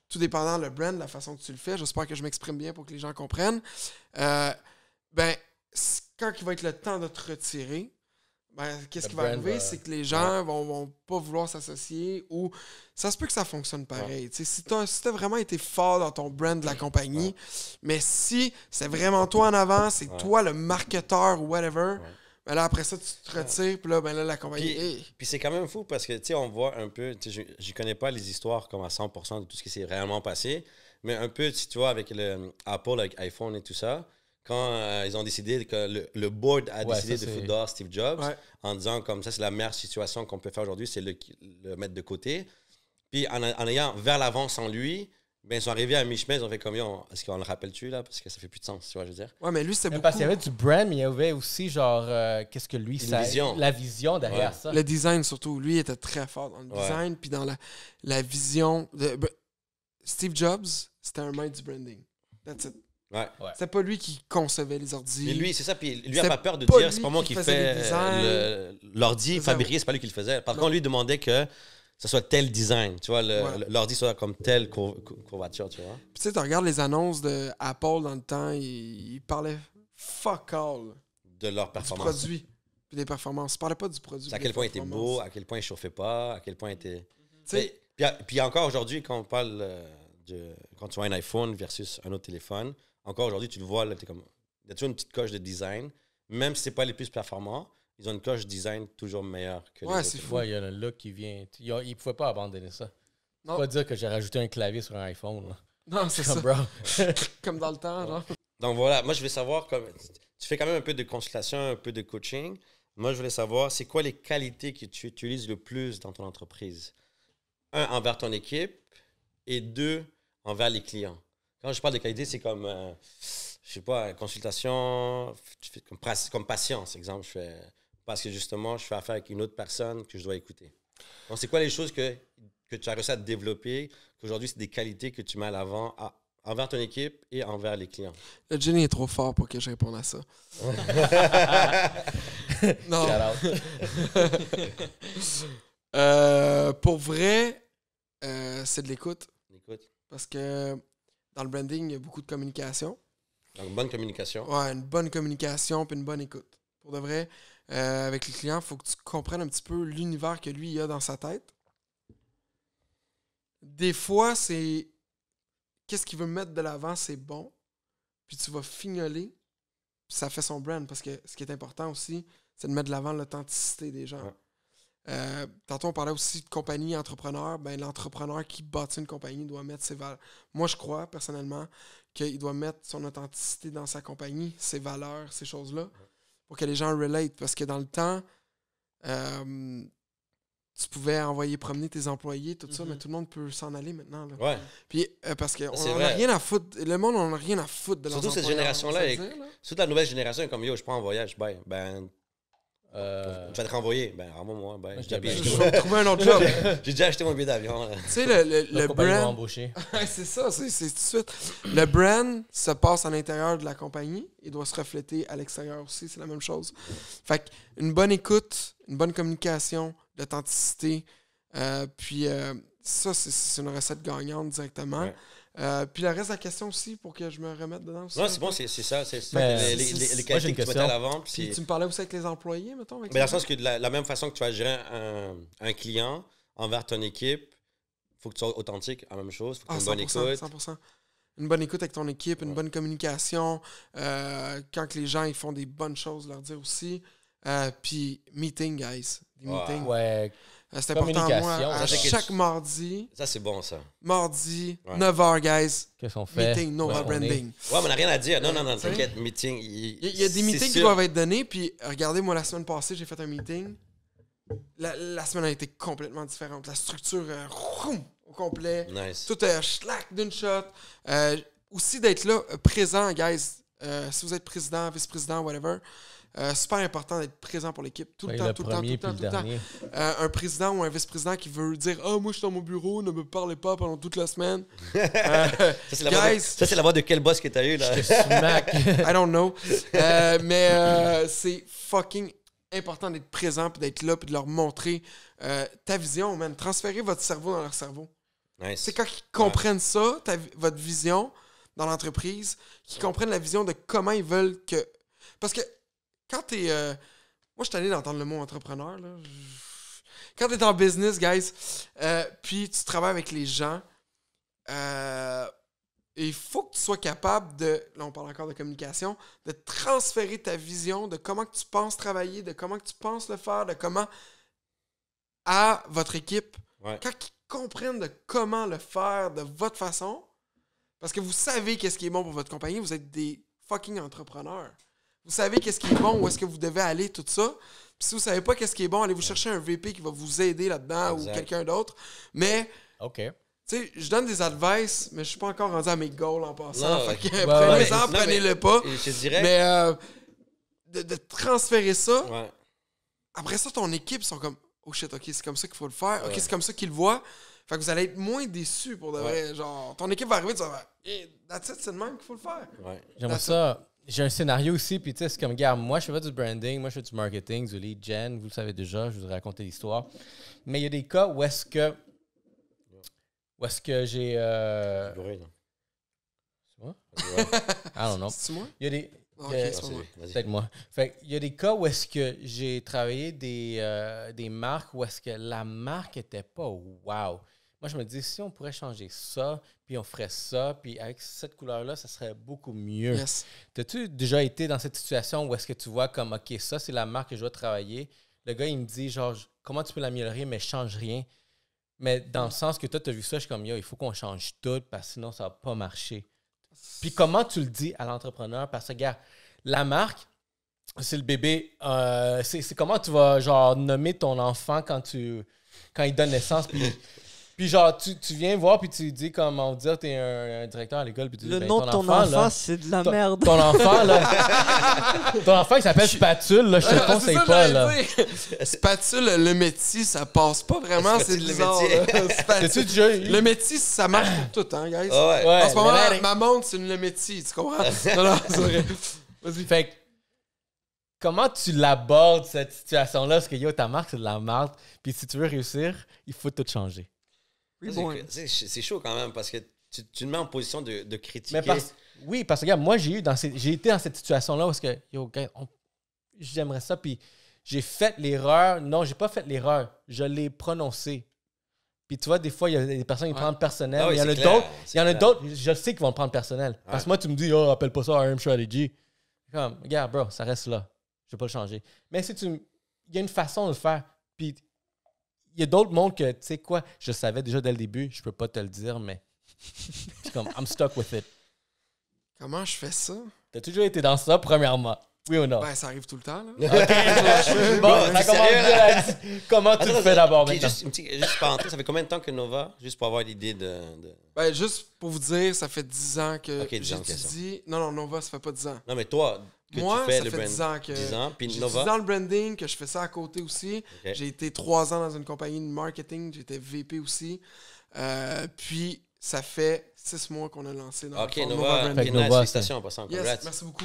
tout dépendant le brand, la façon que tu le fais, j'espère que je m'exprime bien pour que les gens comprennent, quand il va être le temps de te retirer, qu'est-ce Le qui va brand arriver? va- C'est que les gens vont pas vouloir s'associer ou ça se peut que ça fonctionne pareil. Tu sais, si t'as vraiment été fort dans ton brand de la compagnie, mais si c'est vraiment toi en avant, c'est toi le marketeur ou whatever, ben là après ça, tu te retires, puis là, ben là, la compagnie. Puis c'est quand même fou parce que, tu sais, on voit un peu, tu sais, je connais pas les histoires comme à 100% de tout ce qui s'est réellement passé, mais un peu, si tu vois, avec le Apple, avec iPhone et tout ça, quand ils ont décidé que le board a Ouais, décidé ça, de c'est- foutre dehors Steve Jobs, Ouais. en disant comme ça, c'est la meilleure situation qu'on peut faire aujourd'hui, c'est le mettre de côté. Puis en ayant vers l'avant sans lui, ben, ils sont arrivés à mi-chemin, ils ont fait comme, est-ce qu'on le rappelle-tu là? Parce que ça fait plus de sens, tu vois, je veux dire. Ouais, mais lui, c'était Même beaucoup. parce qu'il y avait du brand, mais il y avait aussi, genre, qu'est-ce que lui, Une vision. la vision derrière Ouais. ça. Le design, surtout. Lui, il était très fort dans le Ouais. design, puis dans la vision. Steve Jobs, c'était un maître du branding. That's it. Ouais. C'était pas lui qui concevait les ordi. Mais lui, c'est ça. Puis lui, C'est a pas peur de pas dire, lui c'est pas moi qui qui faisait fais les designs. l'ordi C'est ça. fabriqué, c'est pas lui qui le faisait. Par Non. contre, lui demandait que ça soit tel design, tu vois, Ouais. l'ordi soit comme telle courbature, tu vois. Puis tu sais, tu regardes les annonces de Apple dans le temps, il parlait fuck all De leur du performance. produit puis des performances. Il parlait pas du produit. À des quel point il était performances. beau, à quel point il chauffait pas, à quel point il était. Tu sais, Puis encore aujourd'hui, quand on parle quand tu vois un iPhone versus un autre téléphone, encore aujourd'hui, tu le vois, là, t'es comme. Il y a toujours une petite coche de design. Même si c'est pas les plus performants, ils ont une coche design toujours meilleure que les Ouais, autres. c'est fou. Ouais, il y a le look qui vient. Il ne pouvait pas abandonner ça. Non. Faut pas dire que j'ai rajouté un clavier sur un iPhone. Là. non, c'est ça. Comme, bro. Comme dans le temps, genre. Donc voilà, moi je voulais savoir, tu fais quand même un peu de consultation, un peu de coaching. Moi je voulais savoir, c'est quoi les qualités que tu utilises le plus dans ton entreprise? Un, envers ton équipe, et deux, envers les clients. Quand je parle de qualité, c'est comme, je sais pas, consultation, comme patience, exemple. Parce que justement, je fais affaire avec une autre personne que je dois écouter. Donc c'est quoi les choses que tu as réussi à développer, qu'aujourd'hui c'est des qualités que tu mets à l'avant envers ton équipe et envers les clients? Le Jenny est trop fort pour que je réponde à ça. Non. Shout Pour vrai, c'est de l'écoute. Écoute, Parce que dans le branding, il y a beaucoup de communication. donc bonne communication. Ouais, une bonne communication puis une bonne écoute. Pour de vrai, avec les clients, il faut que tu comprennes un petit peu l'univers que lui il a dans sa tête. Des fois, c'est qu'est-ce qu'il veut mettre de l'avant, c'est bon. Puis tu vas fignoler, puis ça fait son brand. Parce que ce qui est important aussi, c'est de mettre de l'avant l'authenticité des gens. Ouais. Tantôt, on parlait aussi de compagnie, entrepreneur. Ben, l'entrepreneur qui bâtit une compagnie doit mettre ses valeurs. Moi, je crois, personnellement, qu'il doit mettre son authenticité dans sa compagnie, ses valeurs, ces choses-là, pour que les gens relate. Parce que dans le temps, tu pouvais envoyer promener tes employés, tout ça, mais tout le monde peut s'en aller maintenant. Là. Ouais. Puis, parce qu'on C'est n'a vrai. rien à foutre. Le monde, on n'a rien à foutre de leurs Surtout cette employeurs, génération-là, on va se avec- le dire, là. Toute la nouvelle génération est comme yo, je prends en voyage, bye. Ben, Euh, tu vas te renvoyer. Ben, rends-moi, bye. Moi, J'ai déjà, je Je vais me trouver un autre job. j'ai déjà acheté mon billet d'avion. là. Tu sais, la le compagnie m'a brand... embauché. Ouais, c'est ça, c'est tout de suite. Le brand se passe à l'intérieur de la compagnie. Il doit se refléter à l'extérieur aussi, c'est la même chose. Fait une bonne écoute, une bonne communication, l'authenticité. Puis ça, c'est une recette gagnante directement. Ouais. Puis le reste de la question aussi, pour que je me remette dedans aussi. Non, c'est bon, c'est ça. C'est ça. Mais, Les moi, j'ai qualités une que tu mettais question. à l'avant. Puis Puis tu me parlais aussi avec les employés, mettons. Avec mais dans le les sens que de la même façon que tu vas gérer un client envers ton équipe, il faut que tu sois authentique, la même chose. Il faut que tu aies une bonne 100%, écoute. 100%. Une bonne écoute avec ton équipe, une bonne communication. Quand que les gens ils font des bonnes choses, leur dire aussi. Puis meeting, guys. Des Ouais. meetings. Ouais, C'est important à moi. Communication, À ça, c'est chaque que mardi, Ça, c'est bon, ça. mardi, Ouais. 9h, guys. qu'est-ce qu'on fait? Meeting, Nova Où est-ce qu'on est? Branding. Ouais, mais on n'a rien à dire. Non, Tu sais. t'inquiète, meeting. Il y a des meetings qui doivent être donnés. Puis regardez, moi, la semaine passée, j'ai fait un meeting. La semaine a été complètement différente. La structure, au complet. Nice. Tout est schlack d'une shot. Aussi d'être là, présent, guys. Si vous êtes président, vice-président, whatever, super important d'être présent pour l'équipe. Tout le Ouais, temps, le tout le temps, tout premier le temps, puis tout le le temps. dernier. Un président ou un vice-président qui veut dire « Ah, moi, je suis dans mon bureau, ne me parlez pas pendant toute la semaine. Ça, c'est la voix de- Guys. ça, c'est la voix de quel boss que t'as eu, là? Smack. I don't know. Mais c'est fucking important d'être présent, puis d'être là, puis de leur montrer ta vision, man. Transférer votre cerveau dans leur cerveau. Nice. C'est quand ils comprennent ça, votre vision dans l'entreprise, qu'ils comprennent la vision de comment ils veulent que... Parce que quand t'es... Moi, je suis allé d'entendre le mot entrepreneur, là. Quand t'es en business, guys, puis tu travailles avec les gens, il faut que tu sois capable de... Là, on parle encore de communication, de transférer ta vision de comment que tu penses travailler, de comment que tu penses le faire, de comment... à votre équipe. Ouais. Quand ils comprennent de comment le faire de votre façon, parce que vous savez qu'est-ce qui est bon pour votre compagnie, vous êtes des fucking entrepreneurs. Vous savez qu'est-ce qui est bon, où est-ce que vous devez aller, tout ça. Puis si vous savez pas qu'est-ce qui est bon, allez vous chercher un VP qui va vous aider là-dedans Exact. ou quelqu'un d'autre. Mais, OK. tu sais, je donne des advice, mais je suis pas encore rendu à mes goals en passant. Non, Fait que ouais, prenez-en, ouais. Non, prenez-le mais- pas. Et je te dirais... Mais de transférer ça, Ouais. après ça, ton équipe sont comme oh shit, ok, c'est comme ça qu'il faut le faire. Ok, Ouais. c'est comme ça qu'ils le voient. Fait que vous allez être moins déçus pour de vrai. Genre, ton équipe va arriver, tu vas faire hey, that's it, c'est le même qu'il faut le faire. Ouais. J'aimerais ça. J'ai un scénario aussi, puis tu sais, c'est comme, regarde, moi, je fais du branding, moi, je fais du marketing, du lead gen, vous le savez déjà, je vous ai raconté l'histoire. Mais il y a des cas où est-ce que j'ai... Bourré, non? C'est moi? Ouais. I don't know. C'est moi? Il y a des... Ok, Euh, c'est pas moi. Vas-y. Peut-être moi. Fait il y a des cas où est-ce que j'ai travaillé des marques où est-ce que la marque était pas wow. Moi, je me dis, si on pourrait changer ça, puis on ferait ça, puis avec cette couleur-là, ça serait beaucoup mieux. Yes. T'as-tu déjà été dans cette situation où est-ce que tu vois comme, OK, ça, c'est la marque que je dois travailler. Le gars, il me dit, genre, comment tu peux l'améliorer, mais je change rien. Mais dans le sens que toi, tu as vu ça, je suis comme, yo, il faut qu'on change tout, parce que sinon, ça va pas marcher. Puis comment tu le dis à l'entrepreneur? Parce que, regarde, la marque, c'est le bébé. C'est comment tu vas, genre, nommer ton enfant quand il donne naissance. Puis genre, tu viens voir, puis tu dis comment dire, t'es un directeur à l'école, puis tu dis, Le ben, nom de ton enfant, enfant, là, c'est de la ton- merde. Ton enfant, là. Ton enfant, il s'appelle Spatule, là. Je te le Ah, c'est conseille ça, pas, j'allais là. dire. Spatule, le métis, ça passe pas vraiment, c'est Spatule, le bizarre. métis. là. Spatule. T'as-tu déjà eu? Le métis, ça marche pour tout, hein, guys? Ah ouais. Ouais, En ce moment, mais- ma montre, c'est une le métis, tu comprends? Non, c'est vrai. Vas-y. Fait que, comment tu l'abordes, cette situation-là? Parce que, yo, ta marque, c'est de la merde. Puis si tu veux réussir, il faut tout changer. Reborn. C'est chaud quand même parce que tu te mets en position de critiquer. Mais oui, parce que, regarde, moi, j'ai été dans cette situation-là parce que, yo, gars, j'aimerais ça. Puis j'ai fait l'erreur. Non, j'ai pas fait l'erreur. Je l'ai prononcé. Puis tu vois, des fois, il y a des personnes qui Ouais. prennent personnel. Ah oui, mais il y en a c'est clair, d'autres. c'est Il y en a clair. d'autres, je sais qu'ils vont le prendre personnel. Parce Ouais. que moi, tu me dis, oh, appelle pas ça RM Strategy. Comme, regarde, bro, ça reste là. Je vais pas le changer. Mais si il y a une façon de le faire. Puis y a d'autres mondes que, tu sais quoi, je savais déjà dès le début, je peux pas te le dire, mais c'est comme, I'm stuck with it. Comment je fais ça? T'as toujours été dans ça, premièrement. Oui ou non? Ben, ça arrive tout le temps, là. OK, bon, ça c'est commence sérieux, bien là? là. Comment tu le fais d'abord Puis maintenant? juste parenthèse, ça fait combien de temps que Nova, juste pour avoir l'idée de... Ben, juste pour vous dire, ça fait 10 ans que Ok, 10 ans que j'étudie. Non, Nova, ça fait pas 10 ans. Non, mais toi, que Moi, tu fais ça le fait brand... 10 ans que 10 ans, puis j'étudie Nova... dans le branding, que je fais ça à côté aussi. Ok. J'ai été 3 ans dans une compagnie de marketing, j'étais VP aussi. Puis, ça fait 6 mois qu'on a lancé dans Ok, le fond, Nova, Branding. Fait que nice, Nova, félicitations en passant, Yes, congrats. merci beaucoup.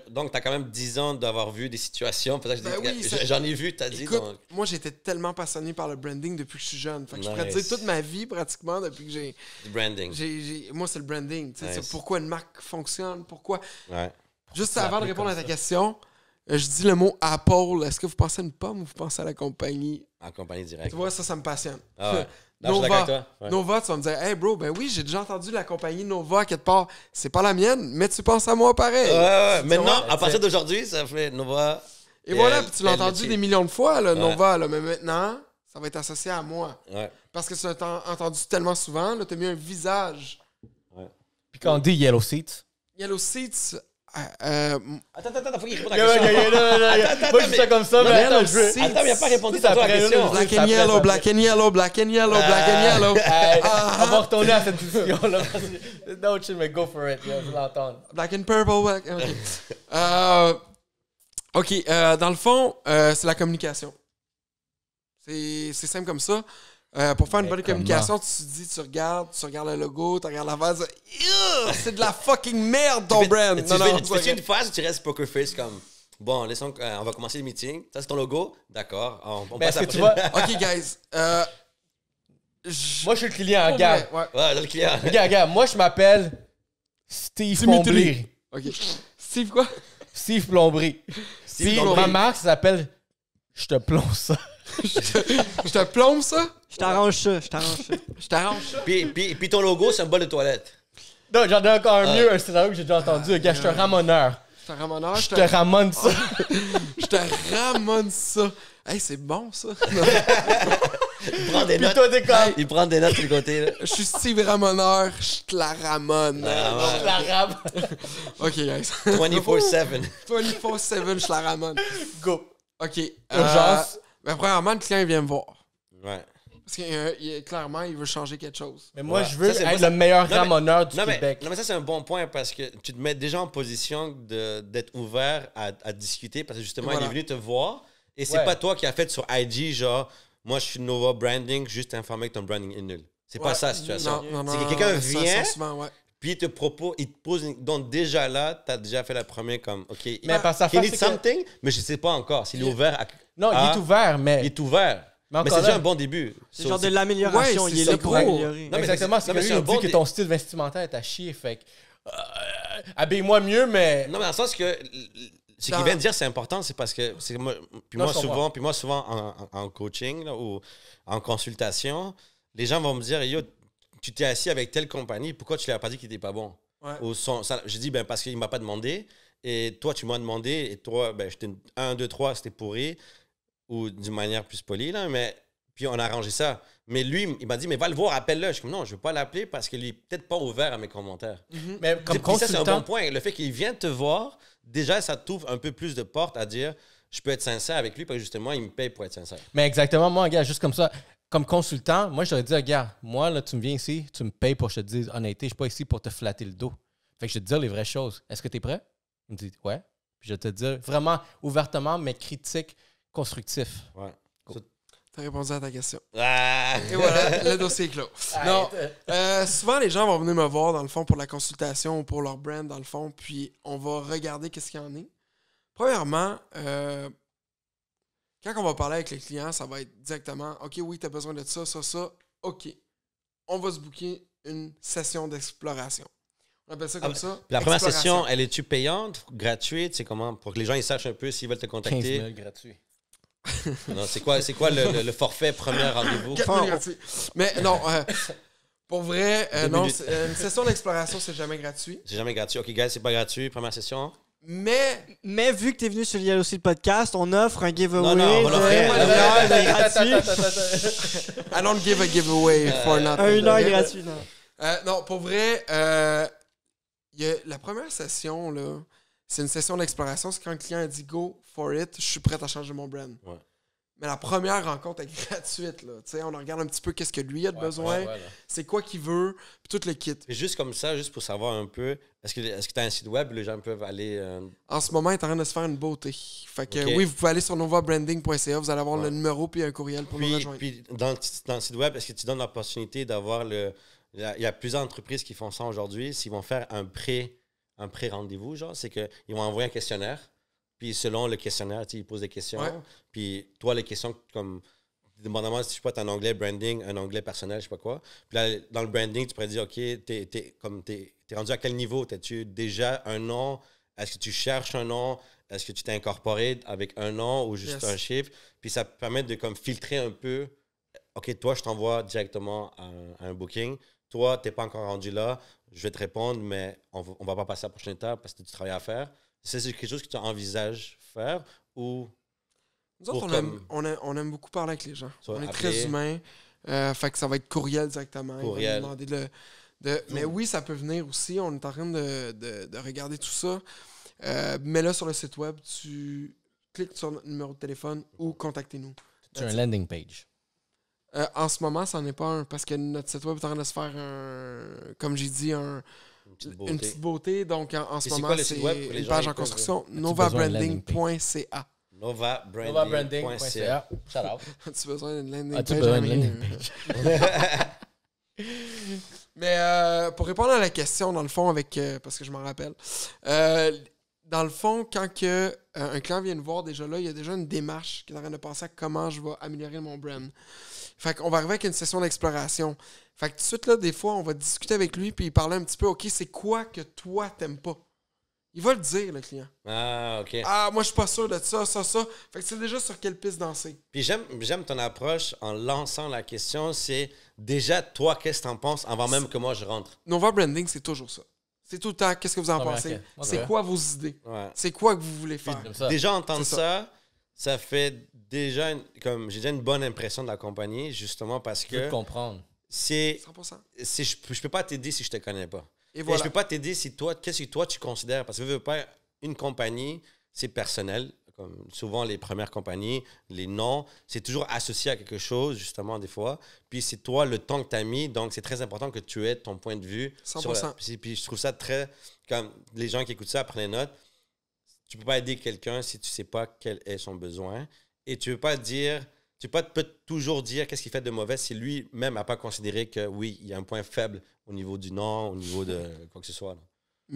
Donc, tu as quand même 10 ans d'avoir vu des situations. Pour ça, Ben oui, ça- j'en ai vu, tu as dit. Écoute, donc- moi, j'étais tellement passionné par le branding depuis que je suis jeune. Fait que je pourrais te Nice. dire toute ma vie, pratiquement, depuis que du branding. moi, c'est le branding. Tu sais, Nice. c'est pourquoi une marque fonctionne, pourquoi... Ouais. Juste ça avant de appelait répondre à comme ta ça? question, je dis le mot Apple. Est-ce que vous pensez à une pomme ou vous pensez à la compagnie? En compagnie directe. Tu vois, ça me passionne. Ah ouais. Non, je suis d'accord avec toi. Ouais. Nova, tu vas me dire, hey bro, ben oui, j'ai déjà entendu la compagnie Nova quelque part. C'est pas la mienne, mais tu penses à moi pareil. Ouais. Maintenant, vois? à partir d'aujourd'hui, ça fait Nova. Et voilà, elle- puis tu l'as elle entendu le des tient. millions de fois, là, Ouais. Nova, là, mais maintenant, ça va être associé à moi. Ouais. Parce que tu l'as entendu tellement souvent, là, t'as mis un visage. Puis quand on dit Yellow Seats... Yellow Seats, Attends, faut qu'il réponde à la question. Moi, je fais ça comme ça, mais attends, je veux... Attends, mais il n'a pas répondu Ça à la après, question. là, black ça and après, yellow, ça black and yellow, black and yellow, black and yellow. Hey, Ah, on va retourner à cette discussion-là. parce que- No chill, mais go for it. Yeah, je veux l'entendre. Black and purple, black. OK, dans le fond, c'est la communication. C'est simple comme ça. Pour faire une Mais bonne comment? communication, tu te dis, tu regardes le logo, tu regardes la vase, c'est de la fucking merde ton brand. Tu fais une phase où tu restes poker face comme bon, laissons, on va commencer le meeting. Ça, c'est ton logo. D'accord. On Mais passe est-ce à que tu la vois... OK, guys. Moi, je suis le client, Pour regarde. vrai, ouais. Ouais, dans le client. Regarde, moi, je m'appelle Steve Plomberie. OK. Steve, quoi? Steve Plomberie. Puis Plomberie. ma marque s'appelle Je te plombe ça. Je te plombe ça? Je t'arrange ça. Je t'arrange ça? Puis ton logo, c'est un bol de toilette. Non, j'en ai encore un mieux, un scénario que j'ai déjà entendu. Regarde, je suis un ramoneur. Je te ramoneur, Je te ramone ça. je te ramone ça. Hey, c'est bon, ça. Il prend des Puis notes. toi, t'es comme... Il prend des notes sur le côté. Là. Je suis Steve Ramoneur, je te la ramone. Je la rame. OK, guys. 24/7. 24/7, je la ramone. Go. OK. Urgence. Ben, premièrement, le client, il vient me voir. Ouais. Parce que clairement, il veut changer quelque chose. Mais moi, Ouais. je veux Ça, c'est- être moi, le meilleur Non, mais- ramoneur du Non Québec. mais ça, c'est un bon point parce que tu te mets déjà en position d'être ouvert à discuter parce que justement, Voilà. il est venu te voir et c'est Ouais. pas toi qui as fait sur IG, genre, moi, je suis Nova Branding, juste informer que ton branding est nul. C'est pas Ouais. ça la situation. Non, C'est que quelqu'un ça, vient- ça, souvent, ouais. Puis il te propose, il te pose. Donc déjà là, tu as déjà fait la première comme, OK, Mais parce que he ça needs fait que- something, mais je sais pas encore s'il est ouvert à. Non, il est ouvert, mais... Il est ouvert. Mais Mais encore c'est déjà là- un bon début. C'est So, genre de l'amélioration. Ouais, il est c'est là ça, pour gros. améliorer. Non, mais Exactement, c'est non, que mais lui, c'est il un dit bon que dé- ton style vestimentaire est à chier, fait que... habille-moi mieux, mais... Non, mais dans le sens que ce Dans- qu'il vient de dire, c'est important, c'est parce que c'est moi, Non, je comprends. puis moi souvent en coaching là, ou en consultation, les gens vont me dire yo, tu t'es assis avec telle compagnie, pourquoi tu lui as pas dit qu'il était pas bon? Ouais. Ou je dis ben parce qu'il m'a pas demandé et toi tu m'as demandé et toi ben j'étais 1 2 3 c'était pourri ou d'une manière plus polie là, mais puis on a arrangé ça. Mais lui, il m'a dit mais va le voir, appelle-le. Je suis comme non, je veux pas l'appeler parce qu'il est peut-être pas ouvert à mes commentaires. Mais comme Puis ça, c'est un consultant... bon point. Le fait qu'il vienne te voir, déjà, ça t'ouvre un peu plus de portes à dire je peux être sincère avec lui parce que justement, il me paye pour être sincère. Mais exactement, moi, regarde, juste comme ça, comme consultant, moi, je t'aurais dit, regarde, moi, là, tu me viens ici, tu me payes pour que je te dise honnêteté, je suis pas ici pour te flatter le dos. Fait que je vais te dire les vraies choses. Est-ce que tu es prêt? Il me dit, ouais. Puis je vais te dire vraiment ouvertement, mais critique, constructif. Ouais. T'as répondu à ta question. Ah! Et voilà, le dossier est clos. Non, Arrête. souvent, les gens vont venir me voir, dans le fond, pour la consultation ou pour leur brand, dans le fond, puis on va regarder qu'est-ce qu'il y en est. Premièrement, quand on va parler avec les clients, ça va être directement « OK, oui, tu as besoin de ça, ça, ça. OK. On va se booker une session d'exploration. » On appelle ça comme ça. La première exploration. session, elle est-tu payante, gratuite? C'est comment? Pour que les gens ils sachent un peu s'ils veulent te 15 contacter. 000 gratuit. Non, c'est quoi le forfait premier rendez-vous? 4 000 gratuits. Mais non, pour vrai, 2 non, minutes. une session d'exploration, c'est jamais gratuit. C'est jamais gratuit. OK, guys, c'est pas gratuit. Première session. Mais vu que t'es venu sur le Yellow Seed Podcast, on offre un giveaway Non, on va l'offrir. de 1 heure de gratuit. I don't give a giveaway for nothing. 1 heure gratuit, non. Non, pour vrai, la première session, là, c'est une session d'exploration. C'est quand le client a dit « Go for it », je suis prêt à changer mon brand. Ouais. Mais la première rencontre est gratuite. Là. On regarde un petit peu qu'est-ce que lui a de besoin, c'est quoi qu'il veut, puis tout le kit. Et juste comme ça, juste pour savoir un peu, est-ce que tu as un site web où les gens peuvent aller... En ce moment, il est en train de se faire une beauté. Fait que Ok. oui, vous pouvez aller sur novabranding.ca, vous allez avoir le numéro puis un courriel pour nous rejoindre. Puis dans le site web, est-ce que tu donnes l'opportunité d'avoir le... Il y a plusieurs entreprises qui font ça aujourd'hui. S'ils vont faire un pré-rendez-vous, genre, c'est qu'ils vont envoyer un questionnaire. Puis selon le questionnaire, ils posent des questions. Ouais. Puis toi, les questions comme... Dépendamment si je sais pas, tu as un onglet branding, un onglet personnel, je sais pas quoi. Puis là, dans le branding, tu pourrais dire, OK, t'es rendu à quel niveau? T'as-tu déjà un nom? Est-ce que tu cherches un nom? Est-ce que tu t'es incorporé avec un nom ou juste un chiffre? Puis ça permet de comme filtrer un peu. OK, toi, je t'envoie directement à un booking. Toi, tu n'es pas encore rendu là. Je vais te répondre, mais on ne va pas passer à la prochaine étape parce que tu travailles à faire. C'est quelque chose que tu envisages faire ou... Nous autres, on aime beaucoup parler avec les gens. On est très humains. Fait que ça va être courriel directement. Courriel. Il va demander mais oui, ça peut venir aussi. On est en train de regarder tout ça. Mais là, sur le site web, tu cliques sur notre numéro de téléphone ou contactez-nous. Tu as un landing page. En ce moment, ça n'en est pas un parce que notre site web est en train de se faire comme j'ai dit, une petite beauté. Donc, en ce moment, c'est une page en construction. novabranding.ca. novabranding.ca. Shout out. As-tu besoin d'une landing As-tu page? besoin d'une landing page? Mais pour répondre à la question, dans le fond, parce que je m'en rappelle, dans le fond, quand un client vient nous voir, déjà là, il y a déjà une démarche qui est en train de penser à comment je vais améliorer mon brand. Fait qu'on va arriver avec une session d'exploration. Fait que tout de suite, là, des fois, on va discuter avec lui puis parler un petit peu, OK, c'est quoi que toi, t'aimes pas? Il va le dire, le client. Ah, OK. Ah, moi, je suis pas sûr de ça. Fait que c'est déjà sur quelle piste danser. Puis j'aime ton approche en lançant la question. C'est déjà, toi, qu'est-ce que tu en penses avant même que moi, je rentre? Nova Branding, c'est toujours ça. C'est tout le temps, qu'est-ce que vous en Ah, pensez? ok. C'est quoi vos idées? Ouais. C'est quoi que vous voulez faire? Comme ça. Déjà, entendre C'est ça fait déjà, j'ai déjà une bonne impression de la compagnie, justement parce Je veux que te comprendre. 100%. je peux pas t'aider si je te connais pas. Et Et voilà. je peux pas t'aider si toi, qu'est-ce que toi tu considères, parce que veux pas, une compagnie, c'est personnel. Comme souvent, les premières compagnies, les noms, c'est toujours associé à quelque chose, justement, des fois. Puis c'est toi, le temps que tu as mis. Donc, c'est très important que tu aies ton point de vue. 100%. Puis je trouve ça très... Comme les gens qui écoutent ça, prennent note. Tu peux pas aider quelqu'un si tu sais pas quel est son besoin. Et tu peux pas dire... Tu peux pas toujours dire qu'est-ce qu'il fait de mauvais si lui-même n'a pas considéré que, oui, il y a un point faible au niveau du nom, au niveau de quoi que ce soit. Là.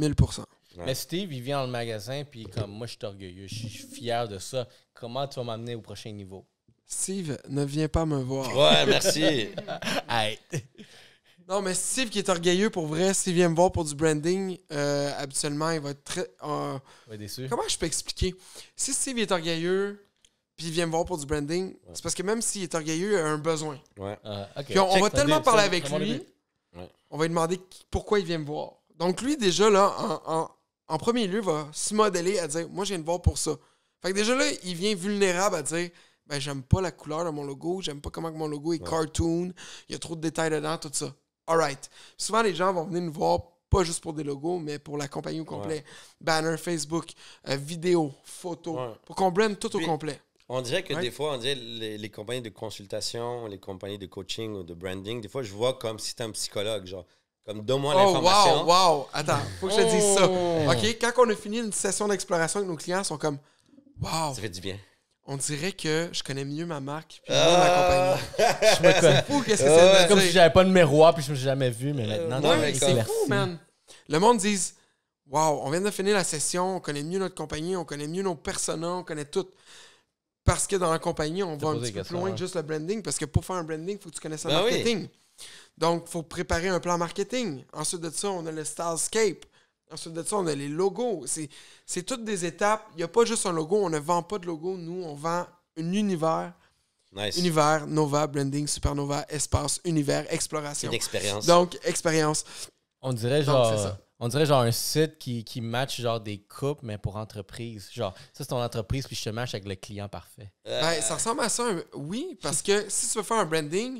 1000%. Ouais. Mais Steve, il vient dans le magasin, puis comme moi, je suis orgueilleux, je suis fier de ça. Comment tu vas m'amener au prochain niveau? Steve, ne viens pas me voir. Ouais, merci. Hey. Non, mais Steve qui est orgueilleux, pour vrai, s'il vient me voir pour du branding, habituellement, il va être très... Ouais, déçu. Comment je peux expliquer? Si Steve est orgueilleux, puis il vient me voir pour du branding, c'est parce que même s'il est orgueilleux, il a un besoin. Ouais. Ok. Puis on va Check, tellement ça, parler ça, avec vraiment lui, le but. on va lui demander pourquoi il vient me voir. Donc lui, déjà, là, en premier lieu, va se modeler à dire « Moi, je viens te voir pour ça ». Fait que déjà là, il vient vulnérable à dire « Ben, j'aime pas la couleur de mon logo, j'aime pas comment que mon logo est cartoon, il y a trop de détails dedans, tout ça. » Alright. Souvent, les gens vont venir nous voir pas juste pour des logos, mais pour la compagnie au complet. Ouais. Banner, Facebook, vidéo, photo, Ouais. pour qu'on blende tout au Puis- complet. On dirait que Ouais. des fois, on dirait les compagnies de consultation, les compagnies de coaching ou de branding, des fois, je vois comme si c'était un psychologue, genre, comme donne-moi Oh, l'information. wow! Attends, faut que je te dise ça. Oh. OK, quand on a fini une session d'exploration avec nos clients, ils sont comme wow! Ça fait du bien. On dirait que je connais mieux ma marque puis le nom de la compagnie. Je me connais. Fou, qu'est-ce que Ouais, c'est C'est de comme dire? si j'avais pas de miroir, puis je me suis jamais vu, mais maintenant, non, Ouais, mais c'est comme- fou, man. Le monde dit wow, on vient de finir la session, on connaît mieux notre compagnie, on connaît mieux nos personas, on connaît tout. Parce que dans la compagnie, on va un posé petit des peu plus questions, loin hein. que juste le branding. Parce que pour faire un branding, il faut que tu connaisses le Ben oui. marketing. Donc, il faut préparer un plan marketing. Ensuite de ça, on a le Stylescape. Ensuite de ça, on a les logos. C'est toutes des étapes. Il n'y a pas juste un logo. On ne vend pas de logo. Nous, on vend un univers. Nice. Univers, Nova, branding, Supernova, espace, univers, exploration. Une expérience. Donc, expérience. On dirait Donc, genre. c'est ça. On dirait genre un site qui match genre des couples, mais pour entreprise. Genre, ça, c'est ton entreprise, puis je te match avec le client parfait. Ben, ça ressemble à ça, oui, parce que si tu veux faire un branding,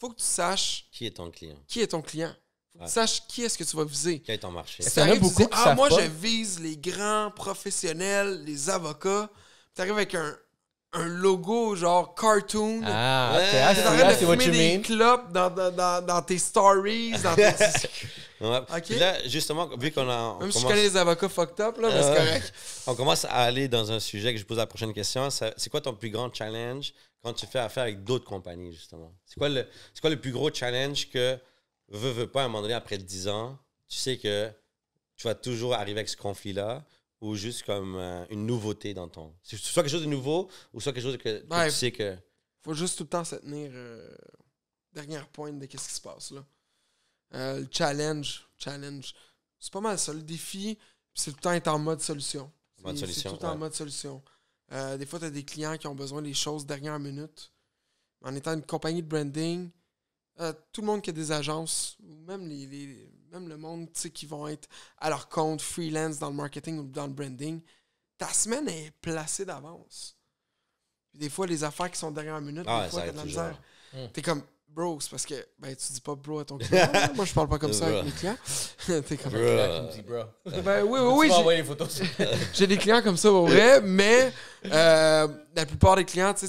faut que tu saches Qui est ton client? qui est ton client. Faut que tu saches qui est-ce que tu vas viser. Quel est ton marché? Si Il y en a t'arrives, tu beaucoup dis, qui savent moi, pas. je vise les grands professionnels, les avocats. Tu arrives avec un logo genre cartoon. Ah, Ouais. ok. T'es en train I de see what you fumer des mean. clopes dans tes stories, dans tes... Ouais. Ok. Puis là, justement, vu qu'on a... on Même si je commence- connais les avocats fucked up, là, mais c'est correct. On commence à aller dans un sujet que je pose la prochaine question. C'est quoi ton plus grand challenge quand tu fais affaire avec d'autres compagnies, justement? C'est quoi le plus gros challenge que, veux pas, à un moment donné, après 10 ans, tu sais que tu vas toujours arriver avec ce conflit-là ou juste comme une nouveauté dans ton... C'est soit quelque chose de nouveau ou soit quelque chose que Ouais. tu sais que... Faut juste tout le temps se tenir dernière pointe de qu'est-ce qui se passe, là. Le challenge. C'est pas mal ça. Le défi, c'est tout le temps être en mode solution. Mode C'est solution, tout le temps en ouais. mode solution. Des fois, tu as des clients qui ont besoin des choses dernière minute. En étant une compagnie de branding, tout le monde qui a des agences, ou même même le monde qui vont être à leur compte freelance dans le marketing ou dans le branding, ta semaine est placée d'avance. Puis des fois, les affaires qui sont dernière minute, Ah, des fois, ça t'as de la arrive misère. toujours. T'es comme, bro, c'est parce que tu dis pas bro à ton client. là. Moi, je parle pas comme ça avec Bro. mes clients. T'es comme, Bro. Là, tu me dis, bro. ben oui, Tu oui, vas envoyer les photos. j'ai des clients comme ça, au vrai, mais la plupart des clients, tu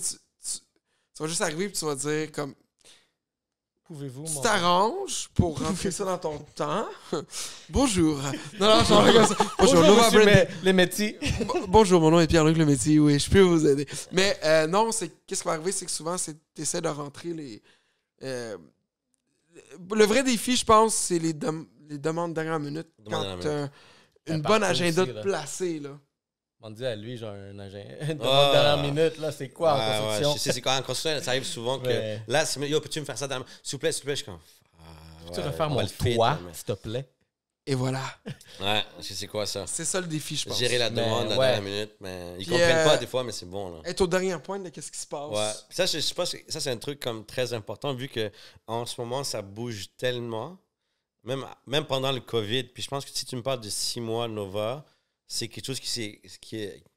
vas juste arriver et tu vas dire comme, Pouvez-vous, tu mon... t'arranges pour rentrer ça dans ton temps. Bonjour. Non, je parle comme ça. Bonjour, Bonjour, Nova monsieur Branding. les métiers. Bonjour, mon nom est Pierre-Luc Lemétier. Oui, je peux vous aider. Mais non, qu'est-ce qui va arriver, c'est que souvent, tu essaies de rentrer les... le vrai défi, je pense, c'est les demandes dernière minute. Demandes Quand dernière tu as une Partout bonne agenda aussi, de là. placer, là. On dit à lui, genre, un agent. Une Ah. dernière minute, là, c'est quoi en Ouais, construction? je sais, c'est quand en construction, ça arrive souvent que... Ouais. Là, yo, peux-tu me faire ça dans la... S'il vous plaît, je suis comme... Tu ouais, refaire on va mon le fit, toit, là, mais- s'il te plaît? Et voilà. Ouais, je sais c'est quoi ça. C'est ça le défi, je pense. Gérer la Mais demande à la ouais. dernière minute, mais ils Puis, comprennent pas des fois, mais c'est bon, là. Être au dernier point de qu'est-ce qui se passe. Ouais. Ça, je pense que ça, c'est un truc comme très important, vu que en ce moment, ça bouge tellement, même pendant le COVID. Puis je pense que si tu me parles de 6 mois Nova, c'est quelque chose qui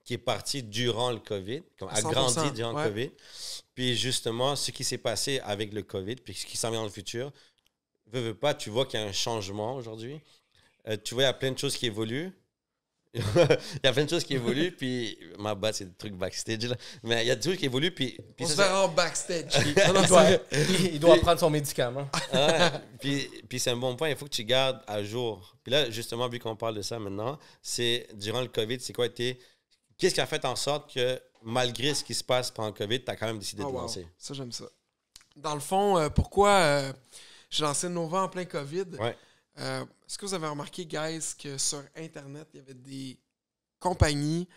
est parti durant le COVID, comme a 100%, grandi durant ouais. le COVID. Puis justement, ce qui s'est passé avec le COVID, puis ce qui s'en vient dans le futur, veux pas, tu vois qu'il y a un changement aujourd'hui. Tu vois, il y a plein de choses qui évoluent. Il y a plein de choses qui évoluent, puis ma bad, c'est des trucs backstage, là. Mais il y a des trucs qui évoluent, puis On se ça, verra en backstage. Non, non, Il c'est doit, vrai. il doit prendre son médicament. ouais, puis c'est un bon point, il faut que tu gardes à jour. Puis là, justement, vu qu'on parle de ça maintenant, c'est durant le COVID, c'est quoi été... Qu'est-ce qui a fait en sorte que, malgré ce qui se passe pendant le COVID, tu as quand même décidé Oh, de wow. lancer? Ça, j'aime ça. Dans le fond, pourquoi j'ai lancé Nova en plein COVID? Ouais. Est-ce que vous avez remarqué, guys, que sur Internet, il y avait des compagnies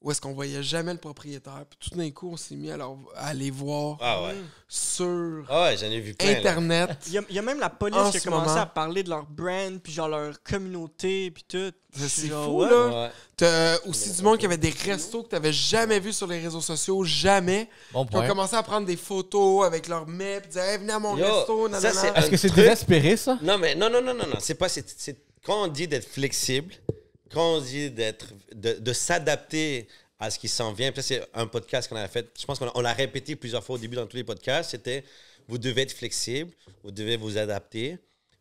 où est-ce qu'on voyait jamais le propriétaire, puis tout d'un coup, on s'est mis à aller voir Ah ouais. sur Ah ouais, j'en ai vu plein. là. Internet. Il y a même la police En qui a ce commencé moment. à parler de leur brand, puis genre leur communauté, puis tout. C'est Genre, fou, ouais. là. Ouais. T'as aussi du monde qui avait des restos que tu n'avais jamais vus sur les réseaux sociaux, jamais. Bon Qui ont point. commencé à prendre des photos avec leurs mets, puis disaient hey, venez à mon Yo, resto, ça, nanana. c'est Est-ce que c'est truc- désespéré, ça? Non, mais non. C'est pas... Quand on dit d'être flexible, quand on dit de s'adapter à ce qui s'en vient, puis ça, c'est un podcast qu'on a fait, je pense qu'on l'a répété plusieurs fois au début dans tous les podcasts, c'était vous devez être flexible, vous devez vous adapter.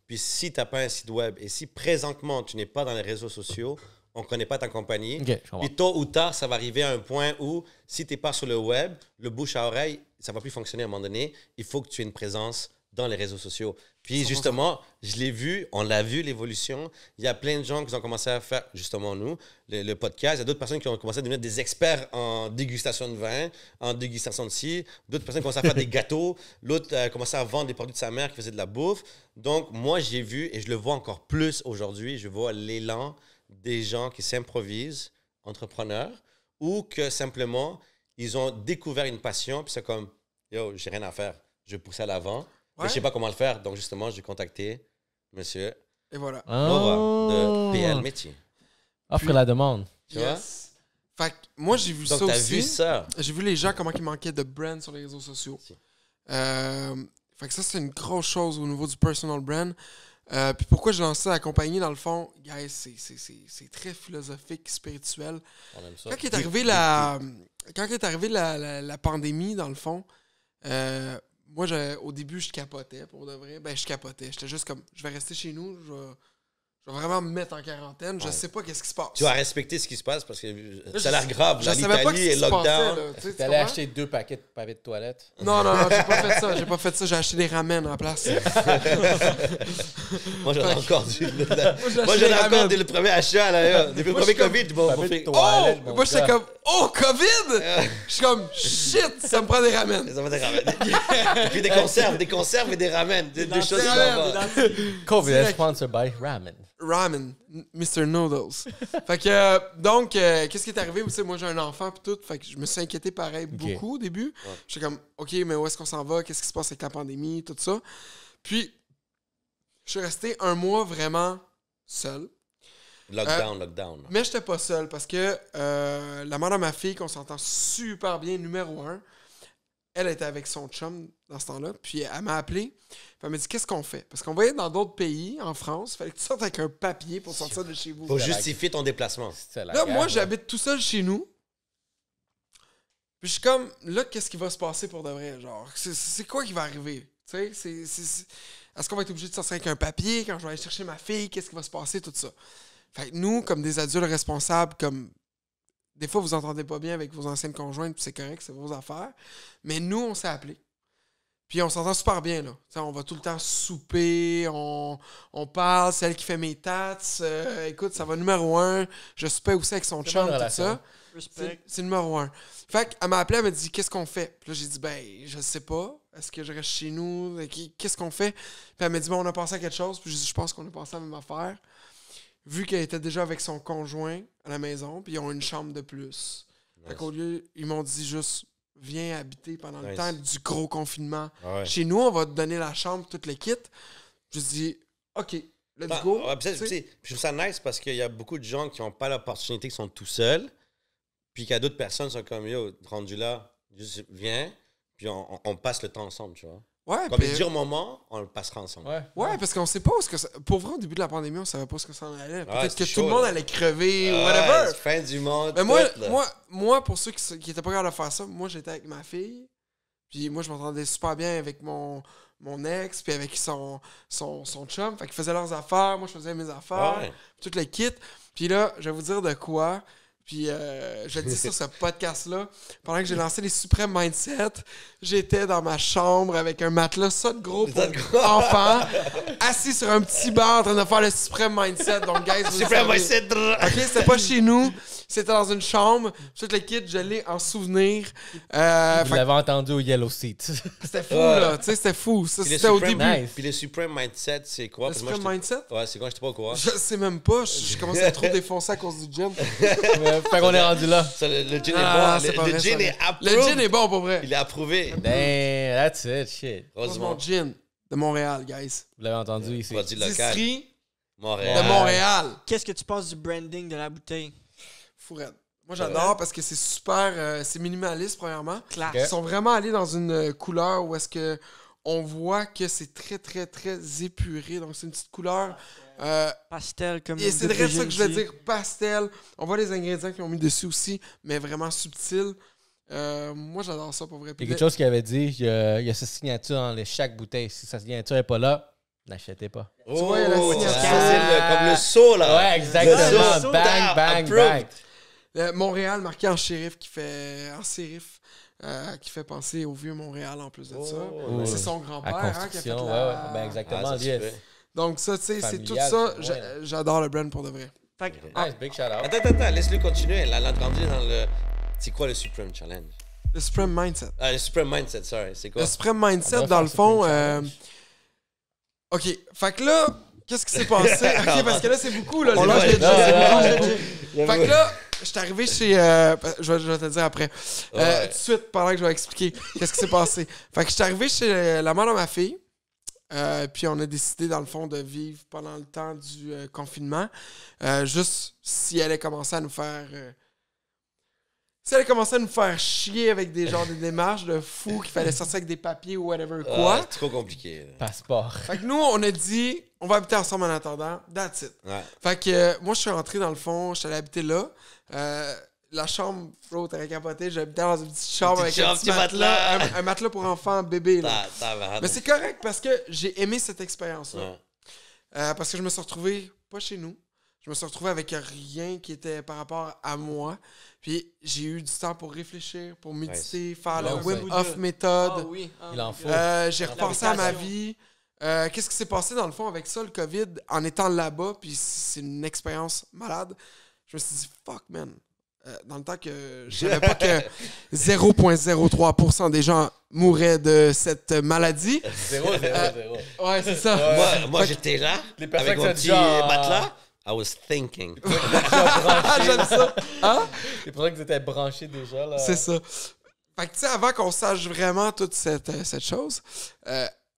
Puis si tu n'as pas un site web et si présentement tu n'es pas dans les réseaux sociaux, on ne connaît pas ta compagnie, Ok, je comprends. puis tôt ou tard, ça va arriver à un point où si tu n'es pas sur le web, le bouche à oreille, ça ne va plus fonctionner à un moment donné. Il faut que tu aies une présence dans les réseaux sociaux. Puis 100%. justement, je l'ai vu, on l'a vu, l'évolution. Il y a plein de gens qui ont commencé à faire, justement nous, le podcast. Il y a d'autres personnes qui ont commencé à devenir des experts en dégustation de vin, en dégustation de ci. D'autres personnes qui ont commencé à faire des gâteaux. L'autre a commencé à vendre des produits de sa mère qui faisait de la bouffe. Donc, moi, j'ai vu, et je le vois encore plus aujourd'hui, je vois l'élan des gens qui s'improvisent entrepreneurs ou que simplement, ils ont découvert une passion, puis c'est comme, yo, j'ai rien à faire, je vais pousser à l'avant. Mais Ouais. je sais pas comment le faire, donc justement, j'ai contacté monsieur Et voilà. Nova de PL Métier. Offre la demande. Tu vois? Fait que moi, j'ai vu Donc, ça tu as aussi. vu ça. J'ai vu les gens comment ils manquaient de brand sur les réseaux sociaux. Si. Fait que ça, c'est une grosse chose au niveau du personal brand. Puis pourquoi j'ai lancé la compagnie, dans le fond, guys, c'est très philosophique, spirituel. On aime ça. Quand est arrivée la pandémie, dans le fond, moi, au début, je capotais, pour de vrai. Ben, je capotais. J'étais juste comme, je vais rester chez nous, je vais vraiment me mettre en quarantaine. Je sais pas qu'est-ce qui se passe. Tu vas respecter ce qui se passe parce que ça a l'air grave. Je Là, savais pas l'Italie ce est qui se passait, lockdown. là. Tu sais, tu T'allais comprends? acheter 2 paquets de pavés de toilette. Non, j'ai pas fait ça. J'ai pas fait ça. J'ai acheté des ramen en place. Moi, j'en ai encore j'ai Moi, acheté j'en des ai encore ramen. dès le premier achat. Là, depuis le Moi, premier je suis COVID. Bon, Pavé de fait- toilette, Oh! mon Moi, j'étais gars. comme, oh, COVID! Je suis comme, shit, ça me prend des ramen. Ça va des ramen. Et puis des conserves et des ramen. Deux choses qui ramen, vont pas. COVID Direct. is sponsored by ramen. Ramen, Mr. Noodles. Fait que, donc, qu'est-ce qui est arrivé? Tu sais, moi, j'ai un enfant pis tout. Fait que je me suis inquiété pareil beaucoup au début. J'étais comme, OK, mais où est-ce qu'on s'en va? Qu'est-ce qui se passe avec la pandémie? Tout ça. Puis, je suis resté un mois vraiment seul. Lockdown. Mais j'étais pas seul parce que la mère de ma fille, qu'on s'entend super bien, numéro 1, elle était avec son chum dans ce temps-là. Puis elle m'a appelé. Puis elle m'a dit, qu'est-ce qu'on fait? Parce qu'on voyait dans d'autres pays, en France, il fallait que tu sortes avec un papier pour sortir de chez vous. Faut justifier ton déplacement. C'était la Là, guerre, moi, là. j'habite tout seul chez nous. Puis je suis comme, là, qu'est-ce qui va se passer pour de vrai? Genre, c'est quoi qui va arriver? Tu sais, est-ce qu'on va être obligé de sortir avec un papier quand je vais aller chercher ma fille? Qu'est-ce qui va se passer? Tout ça. Fait que nous, comme des adultes responsables, comme des fois, vous entendez pas bien avec vos anciennes conjointes, puis c'est correct, c'est vos affaires. Mais nous, on s'est appelés. Puis on s'entend super bien, là. T'sais, on va tout le temps souper, on parle, c'est elle qui fait mes tats. Écoute, ça va numéro 1. Je soupais aussi avec son C'est chum, bonne tout relation. ça. Respect. C'est numéro 1. Fait qu'elle m'a appelé, elle m'a dit, qu'est-ce qu'on fait? Puis là, j'ai dit, ben, je sais pas. Est-ce que je reste chez nous? Qu'est-ce qu'on fait? Puis elle m'a dit, bon, on a pensé à quelque chose. Puis j'ai dit, je pense qu'on a pensé à la même affaire. Vu qu'elle était déjà avec son conjoint à la maison, puis ils ont une chambre de plus. Fait qu'au lieu, ils m'ont dit juste, viens habiter pendant le Nice. temps du gros confinement. Ouais. Chez nous, on va te donner la chambre, tout le kit. Je dis, OK, let's go. Ouais, puis ça, Tu sais, je trouve ça nice parce qu'il y a beaucoup de gens qui n'ont pas l'opportunité, qui sont tout seuls. Puis qu'il y a d'autres personnes qui sont comme, yo, rendu là, juste viens. Puis on passe le temps ensemble, tu vois. ouais, Comme puis- les durs moments, on le passera ensemble. Ouais. ouais, parce qu'on sait pas où ce que ça... Pour vrai, au début de la pandémie, on savait pas où ce que ça en allait. Peut-être c'était que chaud, tout le monde là. allait crever ou Ouais, whatever. c'est fin du monde. Mais moi, tout, là. moi, pour ceux qui étaient pas capables de faire ça, moi, j'étais avec ma fille. Puis moi, je m'entendais super bien avec mon ex, puis avec son chum. Fait qu'ils faisaient leurs affaires, moi, je faisais mes affaires, Ouais. tout le kit. Puis là, je vais vous dire de quoi. Puis je le dis sur ce podcast-là. Pendant que j'ai lancé les Supreme Mindset, j'étais dans ma chambre avec un matelas, ça de gros pour Ça de gros. enfants, assis sur un petit banc en train de faire le Supreme Mindset. Donc, guys, vous le Super, moi, savez. c'est drôle. OK, c'était pas chez nous, c'était dans une chambre. Tout le kit, je l'ai en souvenir. Vous Fait que l'avez entendu au Yellow Seat. c'était fou, Ouais. là. Tu sais, c'était fou. Ça, Puis le c'était au Supreme- début. Nice. Puis le Supreme Mindset, c'est quoi? Le Parce que moi, Supreme j'étais- Mindset? Ouais, c'est quoi? J'étais pas au courant. Je sais même pas. Je commence à trop défoncer à cause du gin. Fait qu'on est rendu là. Ça, le gin Ah, est c'est bon. pas Le vrai, gin ça. est Le approuvé. gin est bon, pour vrai. Il est approuvé. Damn, that's it, shit. Moi, c'est Heureusement. mon gin de Montréal, guys. Vous l'avez entendu ici. Produit local. Distillerie Montréal. de Montréal. Qu'est-ce que tu penses du branding de la bouteille? Fourette. Moi, j'adore parce que c'est super... c'est minimaliste, premièrement. Classe. Ils sont vraiment allés dans une couleur où est-ce que on voit que c'est très, très, très épuré. Donc, c'est une petite couleur... Pastel comme et c'est de vrai ça que je veux dit. dire. Pastel. On voit les ingrédients qu'ils ont mis dessus aussi, mais vraiment subtil. Moi, j'adore ça, pour vrai. Il y Puis a quelque chose qu'il avait dit, il y a sa signature dans chaque bouteille. Si sa signature n'est pas là, n'achetez pas. Oh, vois, il y a la tu signature. sais, comme le saut, là. Ouais, exactement. Le saut, Bang, bang, approved. bang. Montréal, marqué en shérif, qui fait penser au vieux Montréal en plus de ça. Oh, C'est ouais. son À grand-père hein, qui a fait construction, la... ouais, ben exactement. Ah, ça, lui, tu fais. Donc ça, tu sais, c'est tout Familial, ça. c'est vrai. J'adore le brand pour de vrai. Fait que, Nice, big shout out. Attends, laisse-le continuer. Elle a entendu dans le... C'est quoi le Supreme Challenge? Le Supreme Mindset. Ah, le Supreme Mindset, sorry. C'est quoi? Le Supreme Mindset, On va dans faire le fond... Supreme Challenge. OK, fait que là, qu'est-ce qui s'est passé? OK, parce que là, c'est beaucoup, là. On les lâche gars, le c'est jeu. beaucoup. Fait que là, je suis arrivé chez... je vais te le dire après. Ouais. Tout de suite, pendant que je vais expliquer qu'est-ce qui s'est passé. Fait que je suis arrivé chez la mère de ma fille. Puis on a décidé, dans le fond, de vivre pendant le temps du confinement. Juste si elle allait commencer à nous faire Si elle commençait à nous faire chier avec des démarches de fou qu'il fallait sortir avec des papiers ou whatever quoi. C'est trop compliqué. Passeport. Fait que nous, on a dit, on va habiter ensemble en attendant. That's it. Ouais. Fait que moi, je suis rentré dans le fond, je suis allé habiter là. La chambre, bro, t'aurais capoté. J'habitais dans une petite chambre avec un petit matelas. Un matelas pour enfants, bébé. Là. Mais c'est correct parce que j'ai aimé cette expérience-là. Ouais. Parce que je me suis retrouvé, pas chez nous, je me suis retrouvé avec rien qui était par rapport à moi. Puis j'ai eu du temps pour réfléchir, pour méditer, faire Ouais, le ouais. Wim Hof méthode. Ah oui. Ah, Il en my faut. God. J'ai repensé à ma L'application. vie. Qu'est-ce qui s'est passé dans le fond avec ça, le COVID, en étant là-bas, puis c'est une expérience malade. Je me suis dit, fuck, man. Dans le temps que je savais pas que 0,03% des gens mouraient de cette maladie. 0, 0, 0. Ouais, c'est ça. Moi j'étais là, Les personnes avec qui mon sont petit déjà- matelas. I was thinking. Ah, j'aime ça. Hein? C'est pour ça que vous étiez branchés déjà. Là. C'est ça. Fait que, tu sais, avant qu'on sache vraiment toute cette chose,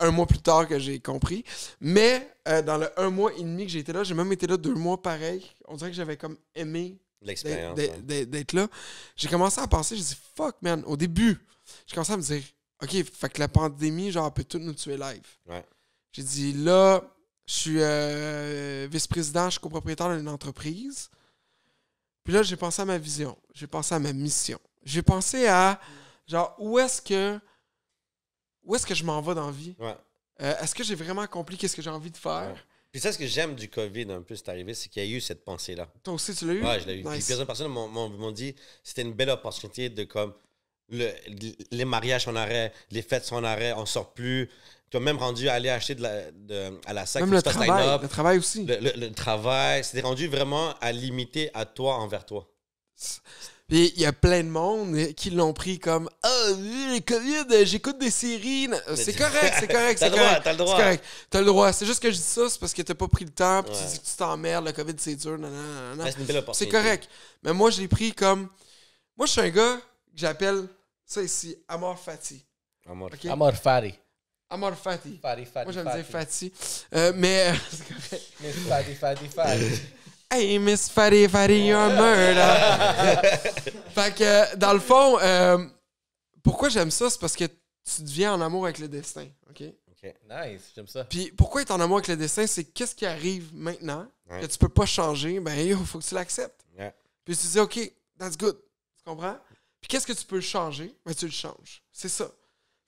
un mois plus tard que j'ai compris, mais dans le 1 mois et demi que j'ai été là, j'ai même été là 2 mois pareil. On dirait que j'avais comme aimé L'expérience. d'être là. J'ai commencé à penser, j'ai dit, fuck, man. Au début, j'ai commencé à me dire, OK, fait que la pandémie, genre, peut tout nous tuer live. Ouais. J'ai dit, là, je suis vice-président, je suis copropriétaire d'une entreprise. Puis là, j'ai pensé à ma vision. J'ai pensé à ma mission. J'ai pensé à, genre, où est-ce que je m'en vais dans la vie? Ouais. Est-ce que j'ai vraiment accompli qu'est-ce que j'ai envie de faire? Ouais. Puis ça, ce que j'aime du COVID, un peu, c'est arrivé, c'est qu'il y a eu cette pensée-là. Toi aussi, tu l'as eu? Ouais, je l'ai eu. Puis Nice. plusieurs personnes m'ont dit que c'était une belle opportunité de comme les mariages sont en arrêt, les fêtes sont en arrêt, on sort plus. Tu as même rendu à aller acheter à la sac. Même faut le que tu fasses travail. line-up. Le travail aussi. Le travail, c'était rendu vraiment à limiter à toi envers toi. Puis il y a plein de monde qui l'ont pris comme « Ah, le COVID, j'écoute des séries. » C'est correct, c'est correct, T'as c'est le droit, correct. t'as le droit. C'est correct. T'as le droit. C'est juste que je dis ça, c'est parce que t'as pas pris le temps, puis Ouais. tu dis que tu t'emmerdes, le COVID c'est dur, nanana. Ouais, c'est une belle C'est opportunité. correct. Mais moi, je l'ai pris comme... Moi, je suis un gars que j'appelle ça ici Amor Fati. Amour. OK? Amor Fari. Amor Fati. Fari, Fari. Moi, j'aime Fari. dire Fati. Mais c'est correct. Miss Fari, Fari, Fari. Hey, Miss Fatty, you're a murder. Fait que, dans le fond, pourquoi j'aime ça? C'est parce que tu deviens en amour avec le destin, OK? Nice, j'aime ça. Puis pourquoi être en amour avec le destin? C'est qu'est-ce qui arrive maintenant Ouais. que tu peux pas changer? Ben, il faut que tu l'acceptes. Ouais. Puis tu dis, OK, that's good. Tu comprends? Puis qu'est-ce que tu peux changer? Ben, tu le changes. C'est ça.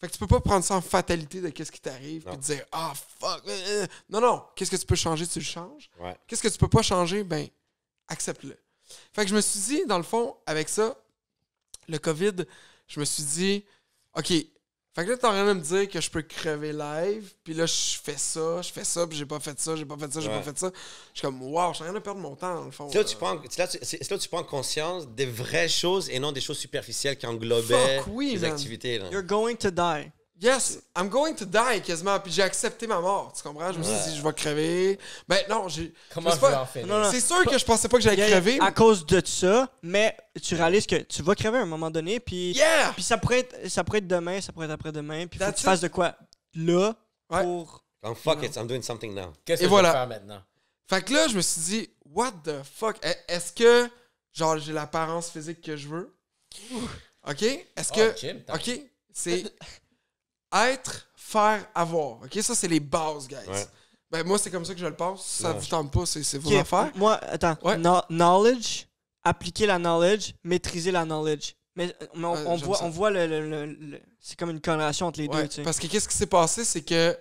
Fait que tu peux pas prendre ça en fatalité de qu'est-ce qui t'arrive Non. puis te dire, ah, fuck. Non, non. Qu'est-ce que tu peux changer? Tu le changes. Ouais. Qu'est-ce que tu peux pas changer? Ben, accepte-le. Fait que je me suis dit, dans le fond, avec ça, le COVID, je me suis dit, OK, fait que là, t'es en train de me dire que je peux crever live, puis là, je fais ça, puis j'ai pas fait ça, j'ai pas fait ça, j'ai Ouais. pas fait ça. Je suis comme, wow, je suis en train de perdre mon temps, dans le fond. C'est là, c'est là où tu prends conscience des vraies choses et non des choses superficielles qui englobaient Fuck oui, les man. activités. Là. You're going to die. Yes, I'm going to die, quasiment, puis j'ai accepté ma mort, tu comprends? Je me suis dit, je vais crever. Ben non, j'ai... Comment je je sais vais pas- en finir? Non, non. C'est sûr que je pensais pas que j'allais Yeah, crever. à cause de ça, mais tu réalises que tu vas crever à un moment donné, puis Yeah! puis ça pourrait être demain, ça pourrait être après-demain, puis faut que That's tu fasses it. de quoi là Ouais. pour... Comme fuck it, I'm doing something now. Qu'est-ce Et que voilà. je vais faire maintenant? Fait que là, je me suis dit, what the fuck? Est-ce que, genre, j'ai l'apparence physique que je veux? OK? Est-ce que... Oh, Jim, t'as- OK? C'est être, faire, avoir. OK? Ça, c'est les bases, guys. Ouais. Ben, moi, c'est comme ça que je le pense. Si ça Ouais. vous tente pas, c'est vos Ok, affaires. Moi, attends. Ouais. Knowledge, appliquer la knowledge, maîtriser la knowledge. Mais on j'aime voit, ça. on voit c'est comme une corrélation entre les Ouais, deux, tu sais. parce que qu'est-ce qui s'est passé, c'est que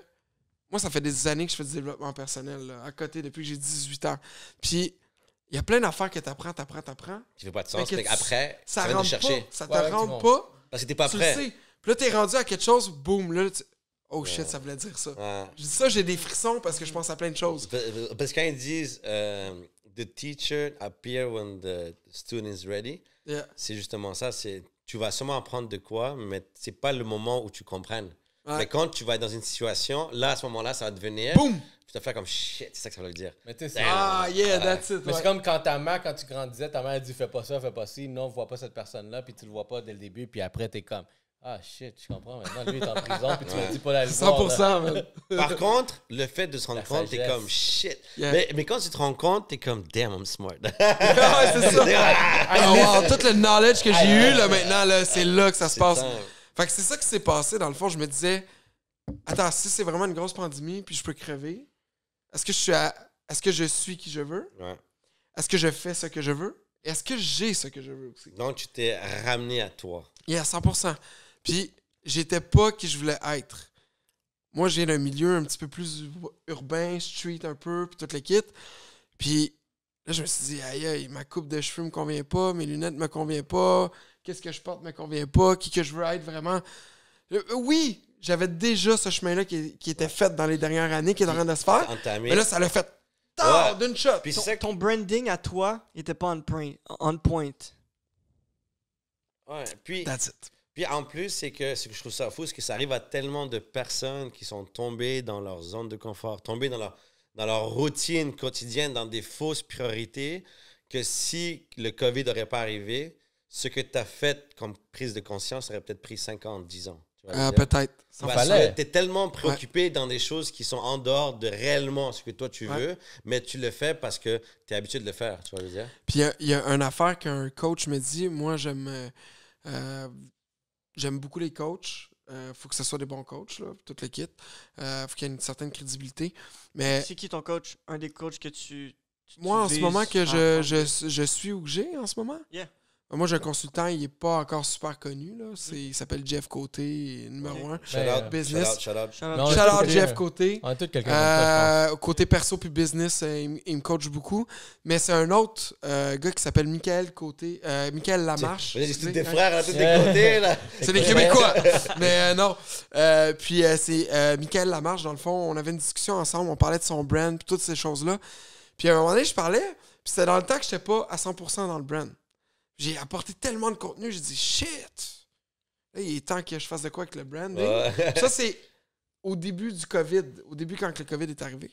moi, ça fait des années que je fais du développement personnel, là, à côté, depuis que j'ai 18 ans. Puis, il y a plein d'affaires que t'apprends. Qui fait pas de Mais sens. que Mais tu- après, Ça ça vient de rentre chercher. pas. Ça te Ouais, rentre tu pas. Parce que t'es pas Tu le prêt. sais. Puis là, t'es rendu à quelque chose, boum, là, oh shit, ça voulait dire ça. Ouais. Je dis ça, j'ai des frissons parce que je pense à plein de choses. Parce que quand ils disent the teacher appear when the student is ready, Yeah. c'est justement ça. C'est tu vas sûrement apprendre de quoi, mais c'est pas le moment où tu comprennes. Ouais. Mais quand tu vas être dans une situation, là, à ce moment-là, ça va devenir. Boum! Tu vas faire comme shit, c'est ça que ça veut dire. Mais tu sais, c'est Ah, yeah, that's it. mais ouais. c'est comme quand ta mère, quand tu grandissais, ta mère a dit fais pas ça, fais pas ci. Non, vois pas cette personne-là, puis tu le vois pas dès le début, puis après, t'es comme Ah, shit, je comprends. Maintenant, lui, il est en prison, puis tu m'as dit pas la le 100%, voir, man. Par contre, le fait de se rendre La compte, t'es sagesse. comme shit. Yeah. Mais quand tu te rends compte, t'es comme damn, I'm smart. Ouais, c'est ça. Ah, wow, tout le knowledge que j'ai eu, là, maintenant, là, c'est là que ça se passe. simple. Fait que c'est ça qui s'est passé, dans le fond. Je me disais, attends, si c'est vraiment une grosse pandémie, puis je peux crever, est-ce que je suis qui je veux? Ouais. Est-ce que je fais ce que je veux? Et est-ce que j'ai ce que je veux aussi? Donc, tu t'es ramené à toi. Yeah, 100%. Puis, j'étais pas qui je voulais être. Moi, j'ai un milieu un petit peu plus urbain, street un peu, puis toute le kit. Puis là, je me suis dit, aïe, aïe, ma coupe de cheveux me convient pas, mes lunettes me conviennent pas, qu'est-ce que je porte me convient pas, qui que je veux être vraiment. Oui, j'avais déjà ce chemin-là qui était fait dans les dernières années, qui est en train de se faire. Entamé. Mais là, ça l'a fait tard, Ouais. d'une shot. Puis c'est ça que- Ton branding à toi était pas on point. Ouais. Puis, That's it. puis en plus, c'est que ce que je trouve ça fou, c'est que ça arrive à tellement de personnes qui sont tombées dans leur zone de confort, tombées dans leur routine quotidienne, dans des fausses priorités, que si le COVID n'aurait pas arrivé, ce que tu as fait comme prise de conscience aurait peut-être pris 5 ans, 10 ans. Tu vois ce que je veux dire? Peut-être. Il fallait. Tu es tellement préoccupé dans des choses qui sont en dehors de réellement ce que toi tu veux, mais tu le fais parce que tu es habitué de le faire. Tu vois ce que je veux dire? Puis il y a une affaire qu'un coach me dit. Moi, j'aime beaucoup les coachs. Faut que ce soit des bons coachs, là, toute l'équipe. Faut qu'il y ait une certaine crédibilité. Mais C'est qui ton coach? Un des coachs que tu moi, en ce vises moment, que à je suis où que j'ai en ce moment, Yeah. moi, j'ai un consultant, il n'est pas encore super connu. Là. Il s'appelle Jeff Côté, numéro 1. Shout out, business. shout out. Shout out. Mais on a Shout out tous Jeff quelqu'un. Côté. On a tous quelqu'un comme ça, je pense. Côté perso puis business, il me coach beaucoup. Mais c'est un autre gars qui s'appelle Michael Côté. Michael Lamarche. C'est tous Tu des sais, frères à tous des Ouais. côtés, là. C'est des Québécois. Mais non. Puis c'est Michael Lamarche, dans le fond. On avait une discussion ensemble. On parlait de son brand puis toutes ces choses-là. Puis à un moment donné, je parlais. Puis c'était dans le temps que j'étais pas à 100% dans le brand. J'ai apporté tellement de contenu. J'ai dit, shit! Là, il est temps que je fasse de quoi avec le branding. Ouais. Puis ça, c'est au début du COVID. Au début, quand le COVID est arrivé.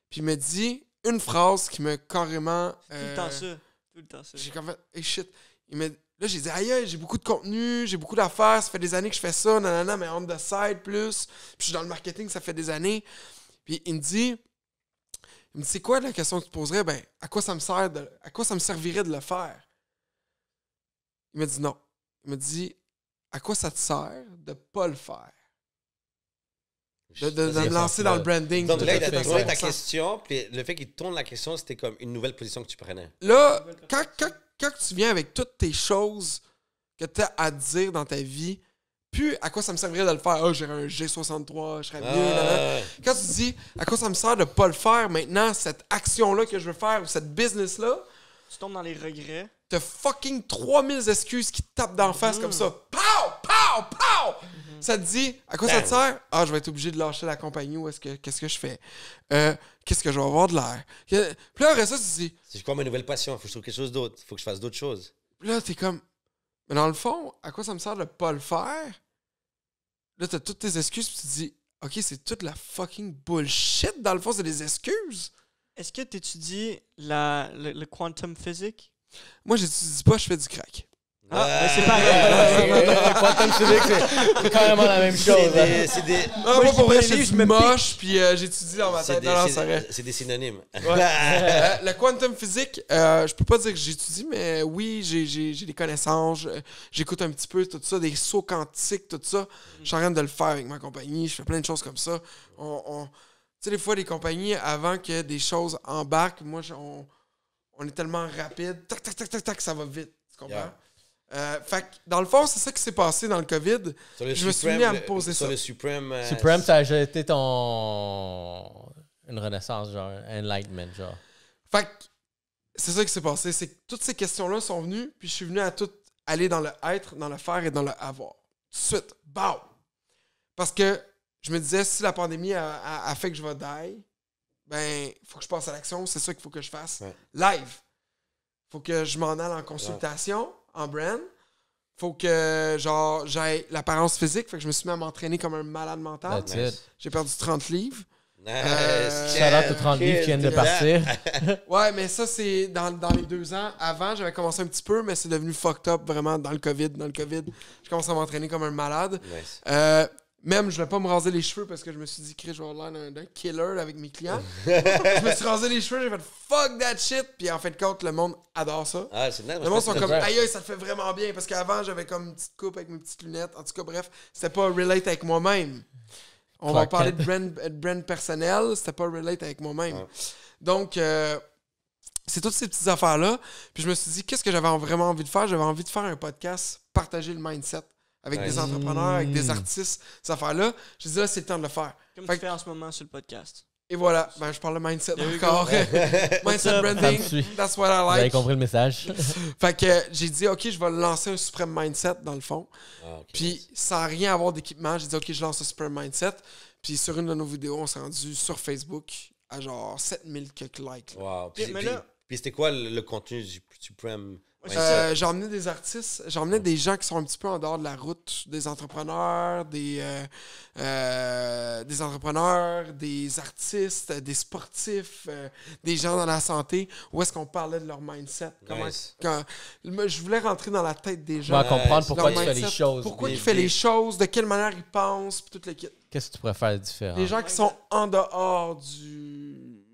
Puis il m'a dit une phrase qui m'a carrément... Tout le temps ça. Tout le temps ça. J'ai comme fait, hey shit. Là, j'ai dit, aïe, j'ai beaucoup de contenu, j'ai beaucoup d'affaires, ça fait des années que je fais ça, nanana, mais on the side plus. Puis je suis dans le marketing, ça fait des années. Puis il me dit, c'est quoi la question que tu te poserais? Ben, à quoi ça me servirait de le faire? Il m'a dit non. Il m'a dit, à quoi ça te sert de pas le faire? De me lancer dans le branding. Donc tout là, à il a fait à tourné ta 100%. question, puis le fait qu'il tourne la question, c'était comme une nouvelle position que tu prenais. Là, quand tu viens avec toutes tes choses que tu as à dire dans ta vie, puis à quoi ça me servirait de le faire? Ah, j'aurais un G63, je serais mieux. Nanana. Quand tu dis à quoi ça me sert de pas le faire maintenant, cette action-là que je veux faire ou cette business-là, Tu tombes dans les regrets. t'as fucking 3000 excuses qui te tapent d'en face comme ça. Pow! Pow! Pow! Ça te dit, à quoi ça te sert? Ah, je vais être obligé de lâcher la compagnie ou qu'est-ce que je fais? Qu'est-ce que je vais avoir de l'air? Puis là, après ça, tu te dis, C'est quoi ma nouvelle passion? Faut que je trouve quelque chose d'autre. Faut que je fasse d'autres choses. là, t'es comme, mais dans le fond, à quoi ça me sert de pas le faire? Là, t'as toutes tes excuses, puis tu te dis, OK, c'est toute la fucking bullshit. Dans le fond, c'est des excuses. Est-ce que tu étudies le quantum physique? Moi, j'étudie pas, je fais du crack. Ah, mais c'est pareil. Quantum physics, c'est carrément la même chose. hein. C'est des, Non, je moi, dis pour pas vrai, les je livres, suis je me moche, puis j'étudie dans ma c'est tête. des, Non, non, c'est- c'est vrai. c'est des synonymes. Le quantum physique, je peux pas dire que j'étudie, mais oui, j'ai des connaissances. J'écoute un petit peu tout ça, des sauts quantiques, tout ça. Je suis en train de le faire avec ma compagnie. Je fais plein de choses comme ça. Tu sais, des fois, les compagnies, avant que des choses embarquent, moi, on est tellement rapide. Tac, tac, tac, tac, tac, ça va vite. Tu comprends? Yeah. Fait que, dans le fond, c'est ça qui s'est passé dans le COVID. Sur le Je me suis mis à me poser sur ça. le Supreme. Supreme, ça a été une renaissance, genre, enlightenment, genre. Fait que c'est ça qui s'est passé. C'est que toutes ces questions-là sont venues, puis je suis venu à tout aller dans le être, dans le faire et dans le avoir. Tout de suite. Bow! Parce que je me disais, si la pandémie a fait que je vais die, ben, il faut que je passe à l'action. C'est ça qu'il faut que je fasse. Ouais. Live. Faut que je m'en aille en consultation, en brand. Faut que, j'aille l'apparence physique. Fait que je me suis mis à m'entraîner comme un malade mental. That's it. J'ai perdu 30 livres. Nice. Shout out aux 30 livres qui viennent de partir. Ouais, mais ça, c'est dans les 2 ans. Avant, j'avais commencé un petit peu, mais c'est devenu fucked up vraiment dans le COVID. Je commençais à m'entraîner comme un malade. Nice. Même, je voulais pas me raser les cheveux parce que je me suis dit, Chris, je vais avoir l'air d'un killer avec mes clients. Je me suis rasé les cheveux, j'ai fait fuck that shit. Puis en fin de compte, le monde adore ça. Ah, c'est nice. Le monde sont comme, vrai. aïe, ça te fait vraiment bien. Parce qu'avant, j'avais comme une petite coupe avec mes petites lunettes. En tout cas, bref, c'était pas relate avec moi-même. On va Clark parler Kent. de brand personnel, c'était pas relate avec moi-même. Ouais. Donc, c'est toutes ces petites affaires-là. Puis je me suis dit, qu'est-ce que j'avais vraiment envie de faire? J'avais envie de faire un podcast, partager le mindset avec Nice. des entrepreneurs, avec des artistes, ces affaires-là. Je me suis dit, là, c'est le temps de le faire. Comme Fait tu que- fais en ce moment sur le podcast. Et voilà, ben, je parle de mindset There you encore. go. Mindset Ça branding, me suit. that's what Vous I avez like. compris le message. Fait que j'ai dit, OK, je vais lancer un Supreme Mindset dans le fond. Ah, ok. Puis sans rien avoir d'équipement, j'ai dit, OK, je lance un Supreme Mindset. Puis sur une de nos vidéos, on s'est rendu sur Facebook à genre 7000 quelques likes. là. Wow. Puis, mais puis- là- puis c'était quoi le contenu du Supreme? Ouais, c'est ça. J'ai emmené des artistes, j'ai emmené des gens qui sont un petit peu en dehors de la route, des entrepreneurs, des entrepreneurs, des artistes, des sportifs, des gens dans la santé, où est-ce qu'on parlait de leur mindset. Nice. Je voulais rentrer dans la tête des On gens. va comprendre Leur pourquoi tu fais mindset, les choses. Pourquoi Des- il fait des- les choses, de quelle manière il pense, puis toute l'équipe. Qu'est-ce que tu pourrais faire de différent? Les gens qui sont en dehors du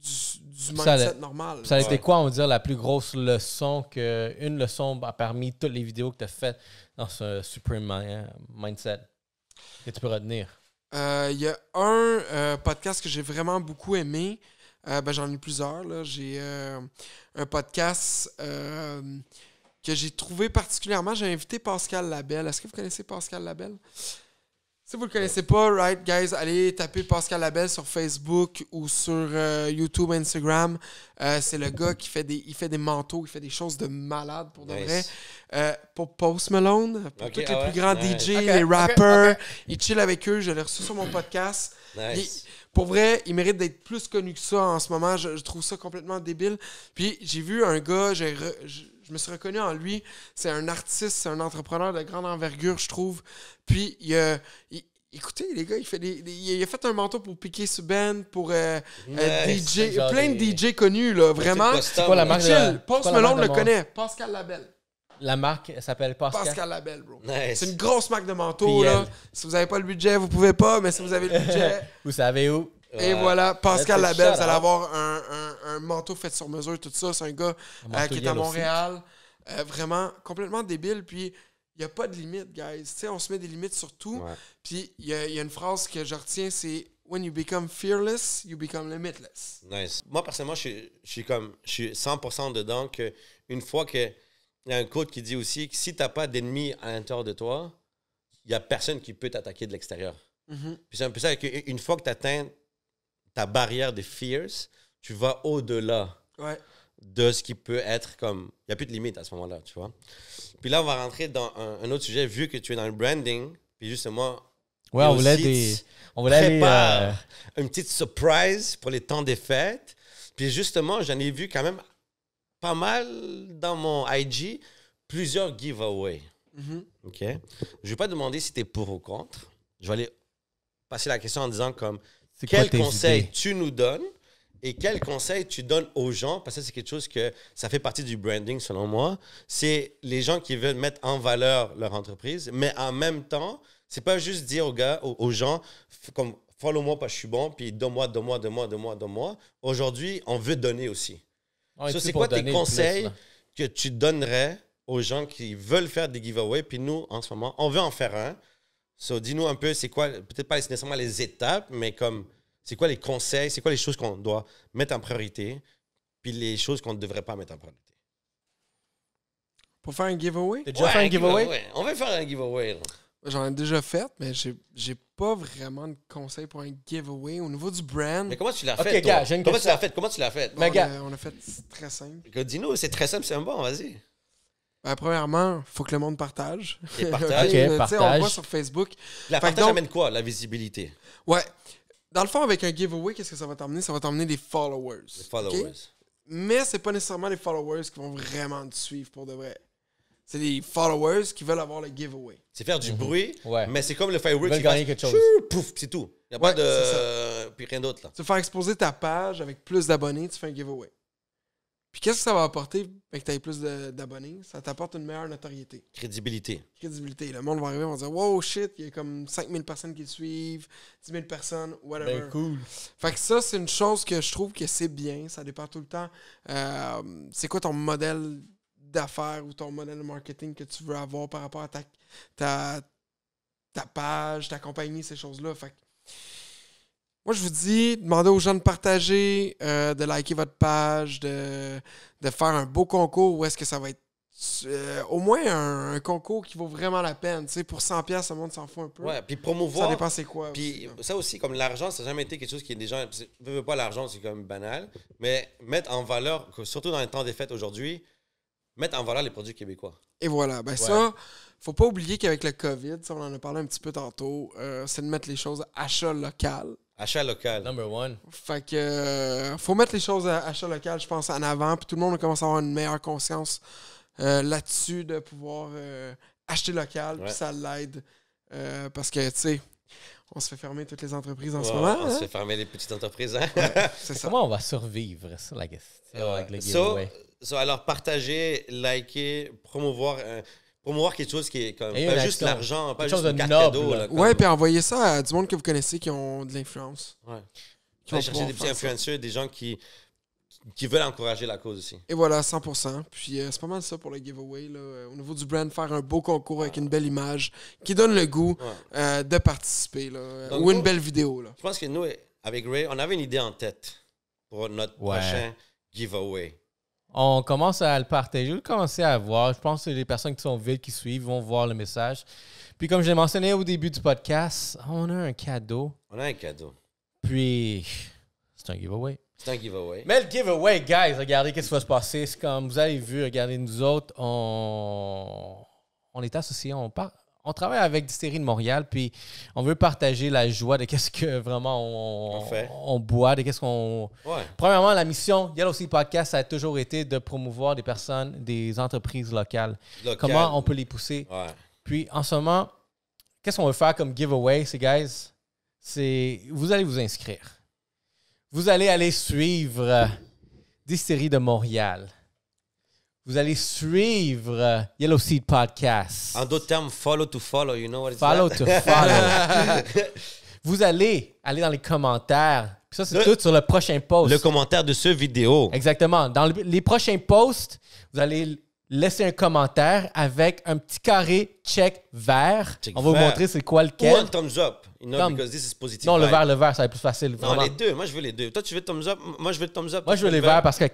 Ça, mindset normal. Ça a été Ouais. quoi, on va dire, la plus grosse leçon une leçon parmi toutes les vidéos que tu as faites dans ce Supreme Mindset que tu peux retenir? Il y a un podcast que j'ai vraiment beaucoup aimé. J'en ai plusieurs. Là. J'ai un podcast que j'ai trouvé particulièrement. J'ai invité Pascal Labelle. Est-ce que vous connaissez Pascal Labelle? Si vous ne le connaissez pas, right, guys, allez taper Pascal Labelle sur Facebook ou sur YouTube, Instagram. C'est le gars qui fait des manteaux, il fait des choses de malade pour de Nice. vrai. Pour Post Malone, pour Ok, tous les ah ouais? plus grands Nice. DJ, Ok, les ok, rappers. ok. Il chill avec eux, je l'ai reçu sur mon podcast. Nice. Pour vrai, il mérite d'être plus connu que ça en ce moment. Je trouve ça complètement débile. Puis j'ai vu un gars, je me suis reconnu en lui. C'est un artiste, c'est un entrepreneur de grande envergure, je trouve. Puis écoutez, les gars, il a fait un manteau pour Piqué Subban, pour Nice. DJ, Genre plein de des- DJ connus, là, vraiment. C'est quoi la Il marque chill. de- Post c'est quoi la Malone marque le de connaît. Pascal Labelle. La marque elle s'appelle Pascal. Pascal Labelle, bro. Nice. C'est une grosse marque de manteau, Puis là. elle. Si vous n'avez pas le budget, vous pouvez pas, mais si vous avez le budget... Vous savez où? Et Ouais. voilà, Pascal That's a Labelle, vous shout-out. allez avoir un manteau fait sur mesure, tout ça. C'est un gars Un manteau qui est à yellow Montréal. Vraiment complètement débile. Puis, il n'y a pas de limite, guys. Tu sais, on se met des limites sur tout. Ouais. Puis, il y a une phrase que je retiens, c'est « When you become fearless, you become limitless Nice. Moi, personnellement, je suis 100% dedans que une fois que il y a un quote qui dit aussi que si tu n'as pas d'ennemis à l'intérieur de toi, il n'y a personne qui peut t'attaquer de l'extérieur. Mhm. Puis c'est un peu ça, une fois que tu atteins ta barrière de fears, tu vas au-delà Ouais. de ce qui peut être comme... Il n'y a plus de limite à ce moment-là, tu vois. Puis là, on va rentrer dans un autre sujet, vu que tu es dans le branding, puis justement... Ouais, et on voulait aussi, on voulait aller. prépare une petite surprise pour les temps des fêtes. Puis justement, j'en ai vu quand même pas mal dans mon IG, plusieurs giveaways. Mhm. OK? Je ne vais pas demander si tu es pour ou contre. Je vais aller passer la question en disant comme c'est quoi quel tes conseil idées? tu nous donnes et quel conseil tu donnes aux gens, parce que c'est quelque chose que ça fait partie du branding selon moi. C'est les gens qui veulent mettre en valeur leur entreprise, mais en même temps, c'est pas juste dire aux gens comme follow-moi parce que je suis bon, puis donne-moi. Aujourd'hui, on veut donner aussi. On est Ça, ici c'est pour quoi tes donner le plus, conseils là. que tu donnerais aux gens qui veulent faire des giveaways? Puis nous, en ce moment, on veut en faire un. So, dis-nous un peu, c'est quoi, peut-être pas nécessairement les étapes, mais comme, c'est quoi les conseils, c'est quoi les choses qu'on doit mettre en priorité, puis les choses qu'on ne devrait pas mettre en priorité. Pour faire un giveaway, T'as déjà fait un giveaway? On veut faire un giveaway. Là. j'en ai déjà fait, mais j'ai pas vraiment de conseils pour un giveaway. Au niveau du brand, Mais comment tu l'as Ok, fait, gars, toi? j'ai une Comment tu question. l'as fait? Comment tu l'as fait? Mais gars. on a fait très simple. Écoute, dis-nous, c'est très simple, c'est un bon, vas-y. Premièrement, il faut que le monde partage. Et partage. Ok, Tu sais, partage. on voit sur Facebook. La Fait que partage donc- amène quoi? La visibilité. Ouais. Dans le fond, avec un giveaway, qu'est-ce que ça va t'emmener? Ça va t'emmener des followers. Les followers. Ok? Mais c'est pas nécessairement les followers qui vont vraiment te suivre pour de vrai. C'est les followers qui veulent avoir le giveaway. C'est faire du bruit, Ouais. mais c'est comme le firework Ils veulent qui gagner passe, quelque chose. chou, pouf, c'est tout. Il n'y a Ouais, pas de puis rien d'autre, là. Tu veux faire exposer ta page avec plus d'abonnés, tu fais un giveaway. Puis qu'est-ce que ça va apporter que tu aies plus d'abonnés? Ça t'apporte une meilleure notoriété. Crédibilité. Crédibilité. Le monde va arriver, on va dire « Wow, shit, il y a comme 5000 personnes qui le suivent, 10 000 personnes, whatever. Ben cool. » Fait que ça, c'est une chose que je trouve que c'est bien. Ça dépend tout le temps. C'est quoi ton modèle d'affaires ou ton modèle de marketing que tu veux avoir par rapport à ta page, ta compagnie, ces choses-là. Fait que moi, je vous dis, demandez aux gens de partager, de liker votre page, de faire un beau concours où est-ce que ça va être au moins un concours qui vaut vraiment la peine. Tu sais, pour 100$, le monde s'en fout un peu. Ouais, puis promouvoir. Ça dépend c'est quoi. Puis aussi, ça aussi, comme l'argent, ça n'a jamais été quelque chose qui est des gens. Veux pas l'argent, c'est comme banal. Mais mettre en valeur, surtout dans les temps des fêtes aujourd'hui, mettre en valeur les produits québécois. Et voilà. Ben ça, faut pas oublier qu'avec le COVID, ça, on en a parlé un petit peu tantôt, c'est de mettre les choses à achat local. Achat local. Number one. Fait que faut mettre les choses à achat local, je pense, en avant. Puis tout le monde commence à avoir une meilleure conscience là-dessus de pouvoir acheter local. Puis ça l'aide. Parce que, tu sais, on se fait fermer toutes les entreprises en ce moment. On se fait fermer les petites entreprises. Hein? C'est ça. Comment on va survivre? C'est la question avec le giveaway. Alors, partager, liker, promouvoir quelque chose qui est comme Et pas une juste action. l'argent, pas Quelque juste chose une de carte noble, cadeau. là. Là, comme- Ouais, puis envoyez ça à du monde que vous connaissez qui ont de l'influence. Ouais. Qui vont Aller chercher pouvoir des petits faire ça. influenceurs, des gens qui veulent encourager la cause aussi. Et voilà, 100%. Puis c'est pas mal ça pour le giveaway. Là. Au niveau du brand, faire un beau concours avec une belle image qui donne le goût de participer. Là, Donc, ou une nous, belle vidéo. Là. Je pense que nous, avec Ray, on avait une idée en tête pour notre prochain giveaway. On commence à le partager, je vais commencer à voir. Je pense que les personnes qui sont vides, qui suivent, vont voir le message. Puis comme je l'ai mentionné au début du podcast, on a un cadeau. On a un cadeau. Puis c'est un giveaway. C'est un giveaway. Mais le giveaway, guys, regardez qu'est-ce qui va se passer. C'est comme vous avez vu, regardez, nous autres, on est associés, on travaille avec Distillerie de Montréal, puis on veut partager la joie de qu'est-ce que vraiment on boit, de qu'est-ce qu'on... Ouais. Premièrement, la mission Yellow Sea Podcast, ça a toujours été de promouvoir des personnes, des entreprises locales. Comment on peut les pousser. Ouais. Puis, en ce moment, qu'est-ce qu'on veut faire comme giveaway, guys? C'est... Vous allez vous inscrire. Vous allez aller suivre Distillerie de Montréal. Vous allez suivre Yellow Seed Podcast. En d'autres termes, follow to follow, you know what it's Follow that? to follow. Vous allez aller dans les commentaires. Puis ça, c'est tout sur le prochain post. Le commentaire de ce vidéo. Exactement. Dans les prochains posts, vous allez laisser un commentaire avec un petit carré check vert. Check On va vous vert. montrer c'est quoi Ou lequel. un thumbs up. You know, because this is positive Non, le vibe. vert, ça va être plus facile. Non, Vraiment. les deux. Moi, je veux les deux. Toi, tu veux le thumbs up. Moi, je veux le thumbs up. Moi, je veux Tu les verts parce que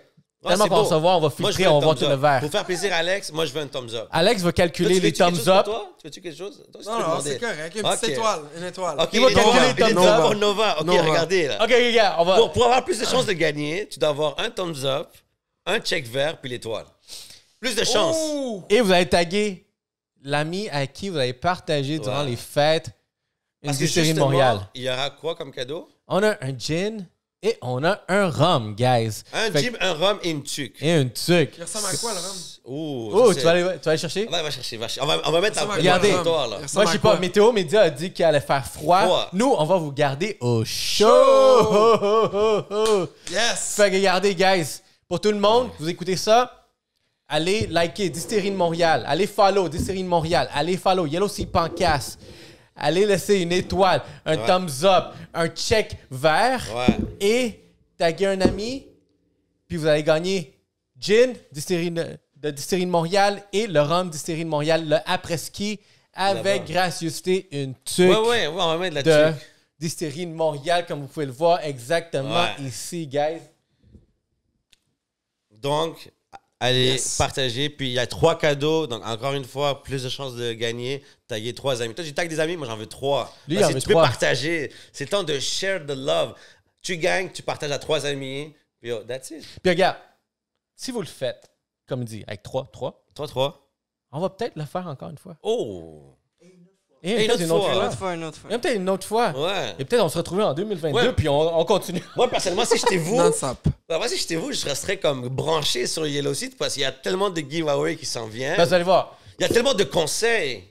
tellement c'est qu'on va beau. se voir, on va Moi, je filtrer, veux on le va voir thumbs tout le up. vert. Pour faire plaisir à Alex, moi, je veux un thumbs up. Alex va calculer Toi, les tu veux-tu quelque thumbs chose up. pour toi? Tu veux-tu quelque chose? Toi, Non, non, c'est correct. Une petite Ok. étoile. Une étoile. Ok, Il va les calculer Nova. les thumbs Les Nova up. pour Nova. Ok, Nova. regardez là. OK, les gars, on va... Pour avoir plus de chances de gagner, tu dois avoir un thumbs up, un check vert, puis l'étoile. Plus de chances. Et vous allez taguer l'ami à qui vous avez partagé durant les fêtes une Parce que distillerie de justement, Montréal. il y aura quoi comme cadeau? On a un gin et on a un rhum, guys. Un Fait gym, un rhum et une tuque. Et une tuque. Il ressemble à quoi, le rhum? Oh, Tu vas aller chercher? On va chercher. On va mettre Ça un va, peu regardez. dans le trottoir, là. Il ressemble Moi, je à sais quoi? pas. Météo Média a dit qu'il allait faire froid. Froid. Nous, on va vous garder au chaud. Yes! Fait que regardez, guys, pour tout le monde, vous écoutez ça, allez liker Distillerie de Montréal, allez follow Distillerie de Montréal, allez follow Yellow Sea Podcast, allez laisser une étoile, un thumbs up, un check vert Ouais. et taguer un ami, puis vous allez gagner gin Distillerie de Distillerie de Montréal et le rhum Distillerie de Montréal, le après-ski, avec Là-bas. gracieuseté une tuque Ouais, on va mettre la de tuque. Distillerie de Montréal, comme vous pouvez le voir exactement Ouais. ici, guys. Donc, allez Yes. partager. Puis, il y a 3 cadeaux. Donc, encore une fois, plus de chances de gagner. Taguer 3 amis. Toi, tu tagues des amis. Moi, j'en veux 3. Lui, Parce il en que veut tu peux 3. partager. C'est le temps de share the love. Tu gagnes, tu partages à 3 amis. Puis, yo, that's it. Puis regarde, si vous le faites, comme dit, avec 3, 3. on va peut-être le faire encore une fois. Oh! Et Et peut-être une autre fois. Une autre fois, une autre fois. Et peut-être une autre fois. Ouais. Et peut-être on se retrouve en 2022, Ouais. puis on continue. Moi, personnellement, si j'étais vous, Non-stop. moi, si j'étais vous, je resterais comme branché sur Yellow Seed parce qu'il y a tellement de giveaways qui s'en viennent. Parce que vous allez voir, Il y a tellement de conseils.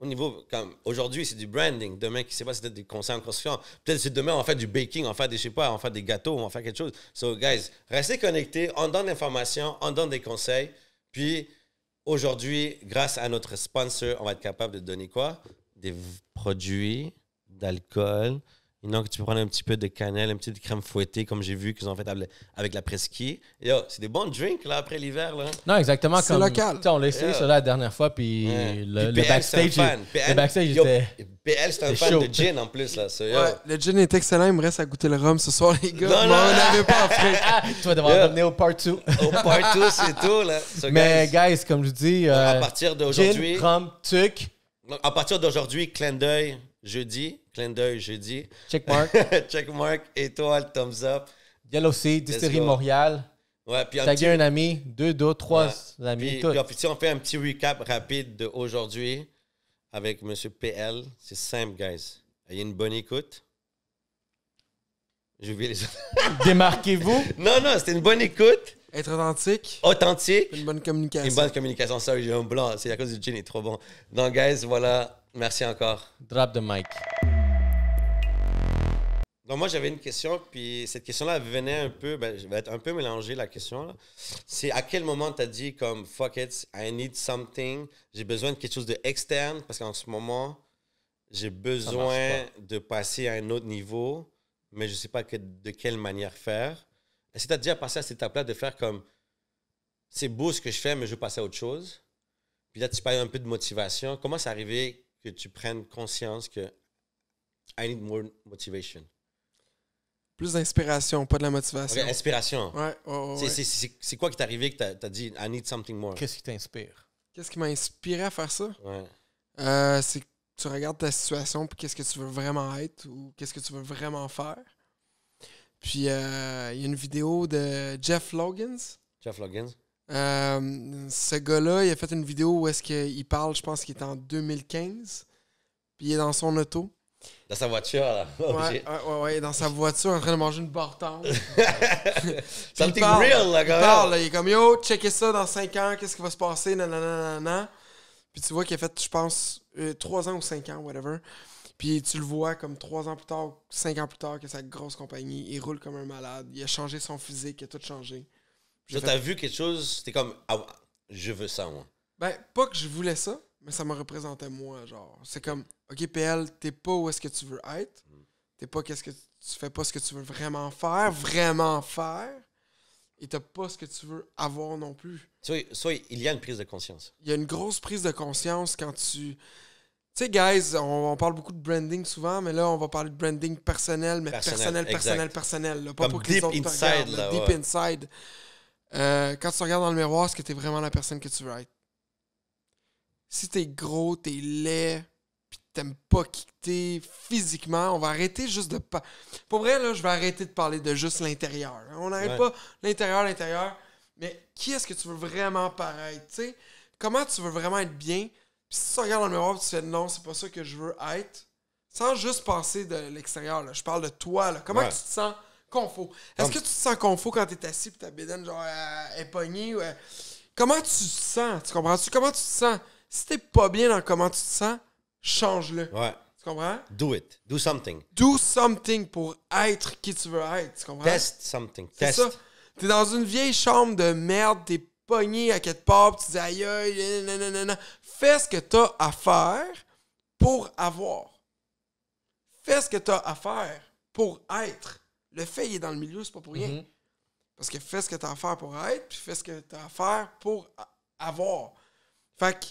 Au niveau, comme aujourd'hui, c'est du branding. Demain, qui sait pas, c'est peut-être des conseils en construction. Peut-être c'est demain, on va faire du baking, on va faire des, je sais pas, on va faire des gâteaux, on va faire quelque chose. So, guys, restez connectés, on donne l'information, on donne des conseils. Puis, aujourd'hui, grâce à notre sponsor, on va être capable de donner quoi? Des produits d'alcool. Donc, tu peux prendre un petit peu de cannelle, un petit peu de crème fouettée, comme j'ai vu qu'ils ont fait avec la presqu'île. Et là, c'est des bons drinks, là, après l'hiver, là. Non, exactement C'est comme... local. Tu sais, on l'a essayé, ça, là, la dernière fois, puis le Puis PL, c'est un backstage... fan. Le backstage Yo, était... PL, c'est un c'est fan chaud. de gin, en plus, là. So, yo. Ouais, le gin est excellent. Il me reste à goûter le rhum ce soir, les gars. Non, Mais non. on n'avait pas fait. Tu vas devoir Yeah. revenir au part 2. Au partout, c'est tout, là. So, Mais, guys, comme je dis... à partir d'aujourd'hui... Gin, rhum, tuc, À partir d'aujourd'hui, clin d'œil jeudi. Clin d'œil jeudi. checkmark, Checkmark, étoile, thumbs up. Yellow Sea, Distillerie go. Montréal, Ouais, puis taguer un ami, 2 d'autres, 3 Ouais. amis, Puis, tout. puis si on fait un petit recap rapide d'aujourd'hui avec M. PL, c'est simple, guys. Il y a une bonne écoute. J'ai oublié les autres. Démarquez-vous. Non, c'était une bonne écoute. Être authentique, Authentique. une bonne communication. Une bonne communication. Sorry, j'ai un blanc. C'est à cause du gin, il est trop bon. Donc, guys, voilà. Merci encore. Drop the mic. Donc, moi, j'avais une question, puis cette question-là venait un peu, je vais être un peu mélangé, la question, là. C'est à quel moment tu as dit, comme, fuck it, I need something, j'ai besoin de quelque chose d'externe, parce qu'en ce moment, j'ai besoin de passer à un autre niveau, mais je ne sais pas de quelle manière faire. Est-ce que tu as déjà passé à cette étape-là de faire comme, c'est beau ce que je fais, mais je veux passer à autre chose? Puis là, tu parles un peu de motivation. Comment c'est arrivé que tu prennes conscience que I need more motivation? Plus d'inspiration, pas de la motivation. Ok, inspiration. Ouais, ouais. C'est quoi qui t'est arrivé que t'as dit I need something more? Qu'est-ce qui t'inspire? Qu'est-ce qui m'a inspiré à faire ça? Ouais. C'est que tu regardes ta situation puis qu'est-ce que tu veux vraiment être ou qu'est-ce que tu veux vraiment faire. Puis, il y a une vidéo de Jeff Loggins. Jeff Loggins. Ce gars-là, il a fait une vidéo où est-ce qu'il parle, je pense qu'il est en 2015. Puis il est dans son auto. Dans sa voiture, là. Oh, Ouais, ouais, dans sa voiture, en train de manger une bartende. Something real, là, quand même. Il est comme, yo, checkez ça dans 5 ans, qu'est-ce qui va se passer, nanana. Puis tu vois qu'il a fait, je pense, 3 ans ou 5 ans, whatever. Puis tu le vois comme 3 ans plus tard, 5 ans plus tard, que sa grosse compagnie, il roule comme un malade. Il a changé son physique, il a tout changé. Toi, t'as vu quelque chose, c'était comme, ah, je veux ça, moi. Ben, pas que je voulais ça, mais ça me représentait moi, genre. C'est comme, OK, PL, t'es pas où est-ce que tu veux être. T'es pas qu'est-ce que tu fais pas ce que tu veux vraiment faire, et t'as pas ce que tu veux avoir non plus. Soit il y a une prise de conscience. Il y a une grosse prise de conscience quand tu... Tu sais, guys, on parle beaucoup de branding souvent, mais là, on va parler de branding personnel, mais personnel. Là, pas comme pour que deep les autres te inside, regardent, là, deep ouais. inside. Quand tu regardes dans le miroir, est-ce que t'es vraiment la personne que tu veux être? Si t'es gros, t'es laid, pis t'aimes pas qui t'es physiquement, on va arrêter juste de... Pour vrai, là, je vais arrêter de parler de juste l'intérieur. On n'arrête pas l'intérieur, mais qui est-ce que tu veux vraiment paraître? T'sais? Comment tu veux vraiment être bien? Puis si tu regardes dans le miroir et tu fais non, c'est pas ça que je veux être, sans juste passer de l'extérieur, là, je parle de toi. Là. Comment tu te sens confort? Est-ce que tu te sens confort quand t'es assis et ta bédaine genre, est pognée? Comment tu te sens? Tu comprends-tu? Comment tu te sens? Si t'es pas bien dans comment tu te sens, change-le. Ouais. Tu comprends? Do it. Do something. Do something pour être qui tu veux être. Tu comprends? Test something. C'est ça. T'es dans une vieille chambre de merde, t'es pogné à quelque part, pis tu dis aïe aïe, nanana. Fais ce que t'as à faire pour avoir. Fais ce que t'as à faire pour être. Le fait, il est dans le milieu, c'est pas pour rien. Mm-hmm. Parce que fais ce que t'as à faire pour être, puis fais ce que t'as à faire pour avoir. Fait que,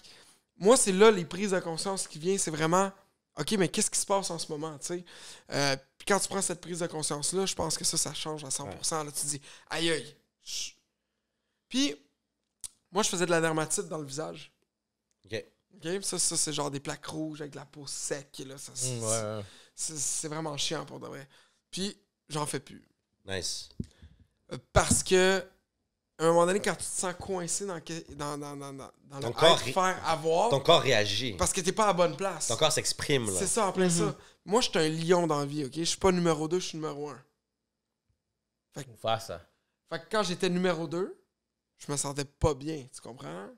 moi, c'est là les prises de conscience qui viennent, c'est vraiment, OK, mais qu'est-ce qui se passe en ce moment, tu sais? Puis quand tu prends cette prise de conscience-là, je pense que ça change à 100%. Ouais. Là, tu te dis, aïe aïe. Puis, moi, je faisais de la dermatite dans le visage. OK. Ça, c'est genre des plaques rouges avec de la peau sec. Là, c'est vraiment chiant pour de vrai. Puis, j'en fais plus. Nice. Parce que, à un moment donné, quand tu te sens coincé dans le corps faire avoir... Ton corps réagit. Parce que t'es pas à la bonne place. Ton corps s'exprime, là. C'est ça, en plein ça. Moi, je suis un lion dans la vie, OK? Je suis pas numéro 2, je suis numéro 1. Fait que quand j'étais numéro 2, je me sentais pas bien, tu comprends?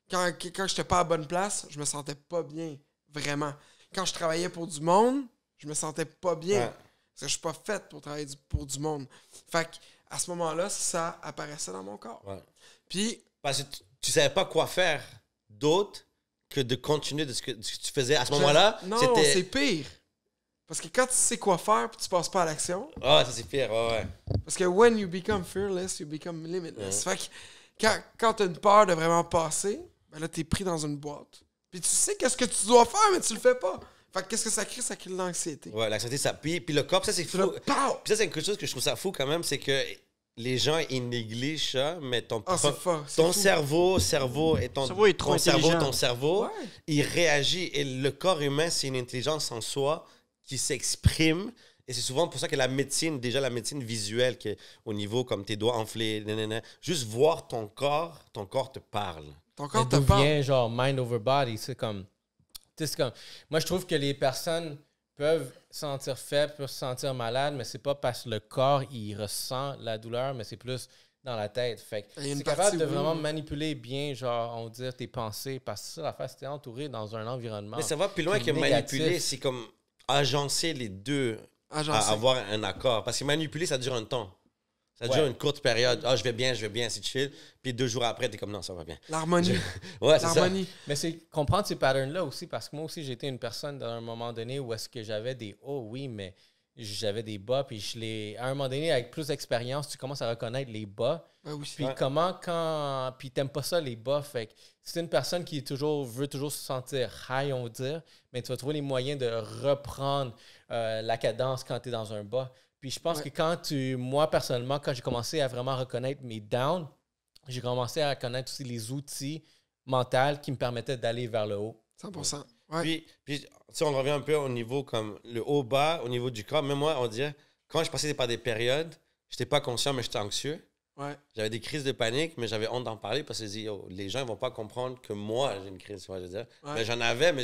Quand j'étais pas à la bonne place, je me sentais pas bien. Vraiment. Quand je travaillais pour du monde, je me sentais pas bien. Ouais. Parce que je suis pas faite pour travailler pour du monde. Fait qu'à ce moment-là, ça apparaissait dans mon corps. Ouais. Puis, Parce que tu savais pas quoi faire d'autre que de continuer de ce que tu faisais à ce moment-là. non, c'était... c'est pire. Parce que quand tu sais quoi faire puis tu passes pas à l'action, Ah, ça c'est pire, ouais. parce que when you become fearless, you become limitless. Fait que quand tu as une peur de vraiment passer, ben là, tu es pris dans une boîte. Puis tu sais qu'est-ce que tu dois faire, mais tu le fais pas. Fait que qu'est-ce que ça crée? Ça crée de l'anxiété. Ouais, l'anxiété, ça pille. Puis le corps, ça c'est Puis fou. là, pow! Puis ça, c'est quelque chose que je trouve ça fou quand même, c'est que les gens, ils négligent ça, mais ton cerveau et ton cerveau est trop intelligent. Ouais. il réagit. Et le corps humain, c'est une intelligence en soi qui s'exprime. Et c'est souvent pour ça que la médecine visuelle, qui est au niveau comme tes doigts enflés, juste voir ton corps te parle. Ton Mais corps te d'où parle. vient, genre, mind over body? C'est comme... Tu sais, c'est comme... Moi, je trouve que les personnes peuvent se sentir faibles, peuvent se sentir malades, mais c'est pas parce que le corps, il ressent la douleur, mais c'est plus dans la tête. Fait que Il y a une c'est capable de partie, oui. vraiment manipuler bien, genre, on va dire, tes pensées, parce que ça, la face, t'es entouré dans un environnement. Mais ça va plus loin qui que est manipuler, négatif. c'est comme agencer les deux Agencé. à avoir un accord. Parce que manipuler, ça dure un temps. Ça dure Ouais. une courte période. Ah, je vais bien, c'est chill. Puis 2 jours après, t'es comme non, ça va bien. L'harmonie. Ouais, c'est ça. L'harmonie. Mais c'est comprendre ces patterns-là aussi, parce que moi aussi, j'étais une personne dans un moment donné où est-ce que j'avais des hauts, oui, mais j'avais des bas, puis à un moment donné, avec plus d'expérience, tu commences à reconnaître les bas. Ben oui. Puis puis t'aimes pas ça, les bas, fait que c'est une personne qui veut toujours se sentir high, on va dire, mais tu vas trouver les moyens de reprendre la cadence quand tu es dans un bas. Puis je pense que moi, personnellement, quand j'ai commencé à vraiment reconnaître mes downs, j'ai commencé à connaître aussi les outils mentaux qui me permettaient d'aller vers le haut. 100%. Ouais. Puis tu sais, on revient un peu au niveau comme le haut-bas, au niveau du corps. Même moi, on dirait, quand je passais par des périodes, j'étais pas conscient, mais j'étais anxieux. Ouais. J'avais des crises de panique, mais j'avais honte d'en parler parce que je dis, oh, les gens ne vont pas comprendre que moi, j'ai une crise. Tu vois, je veux dire. Ouais. Mais j'en avais, mais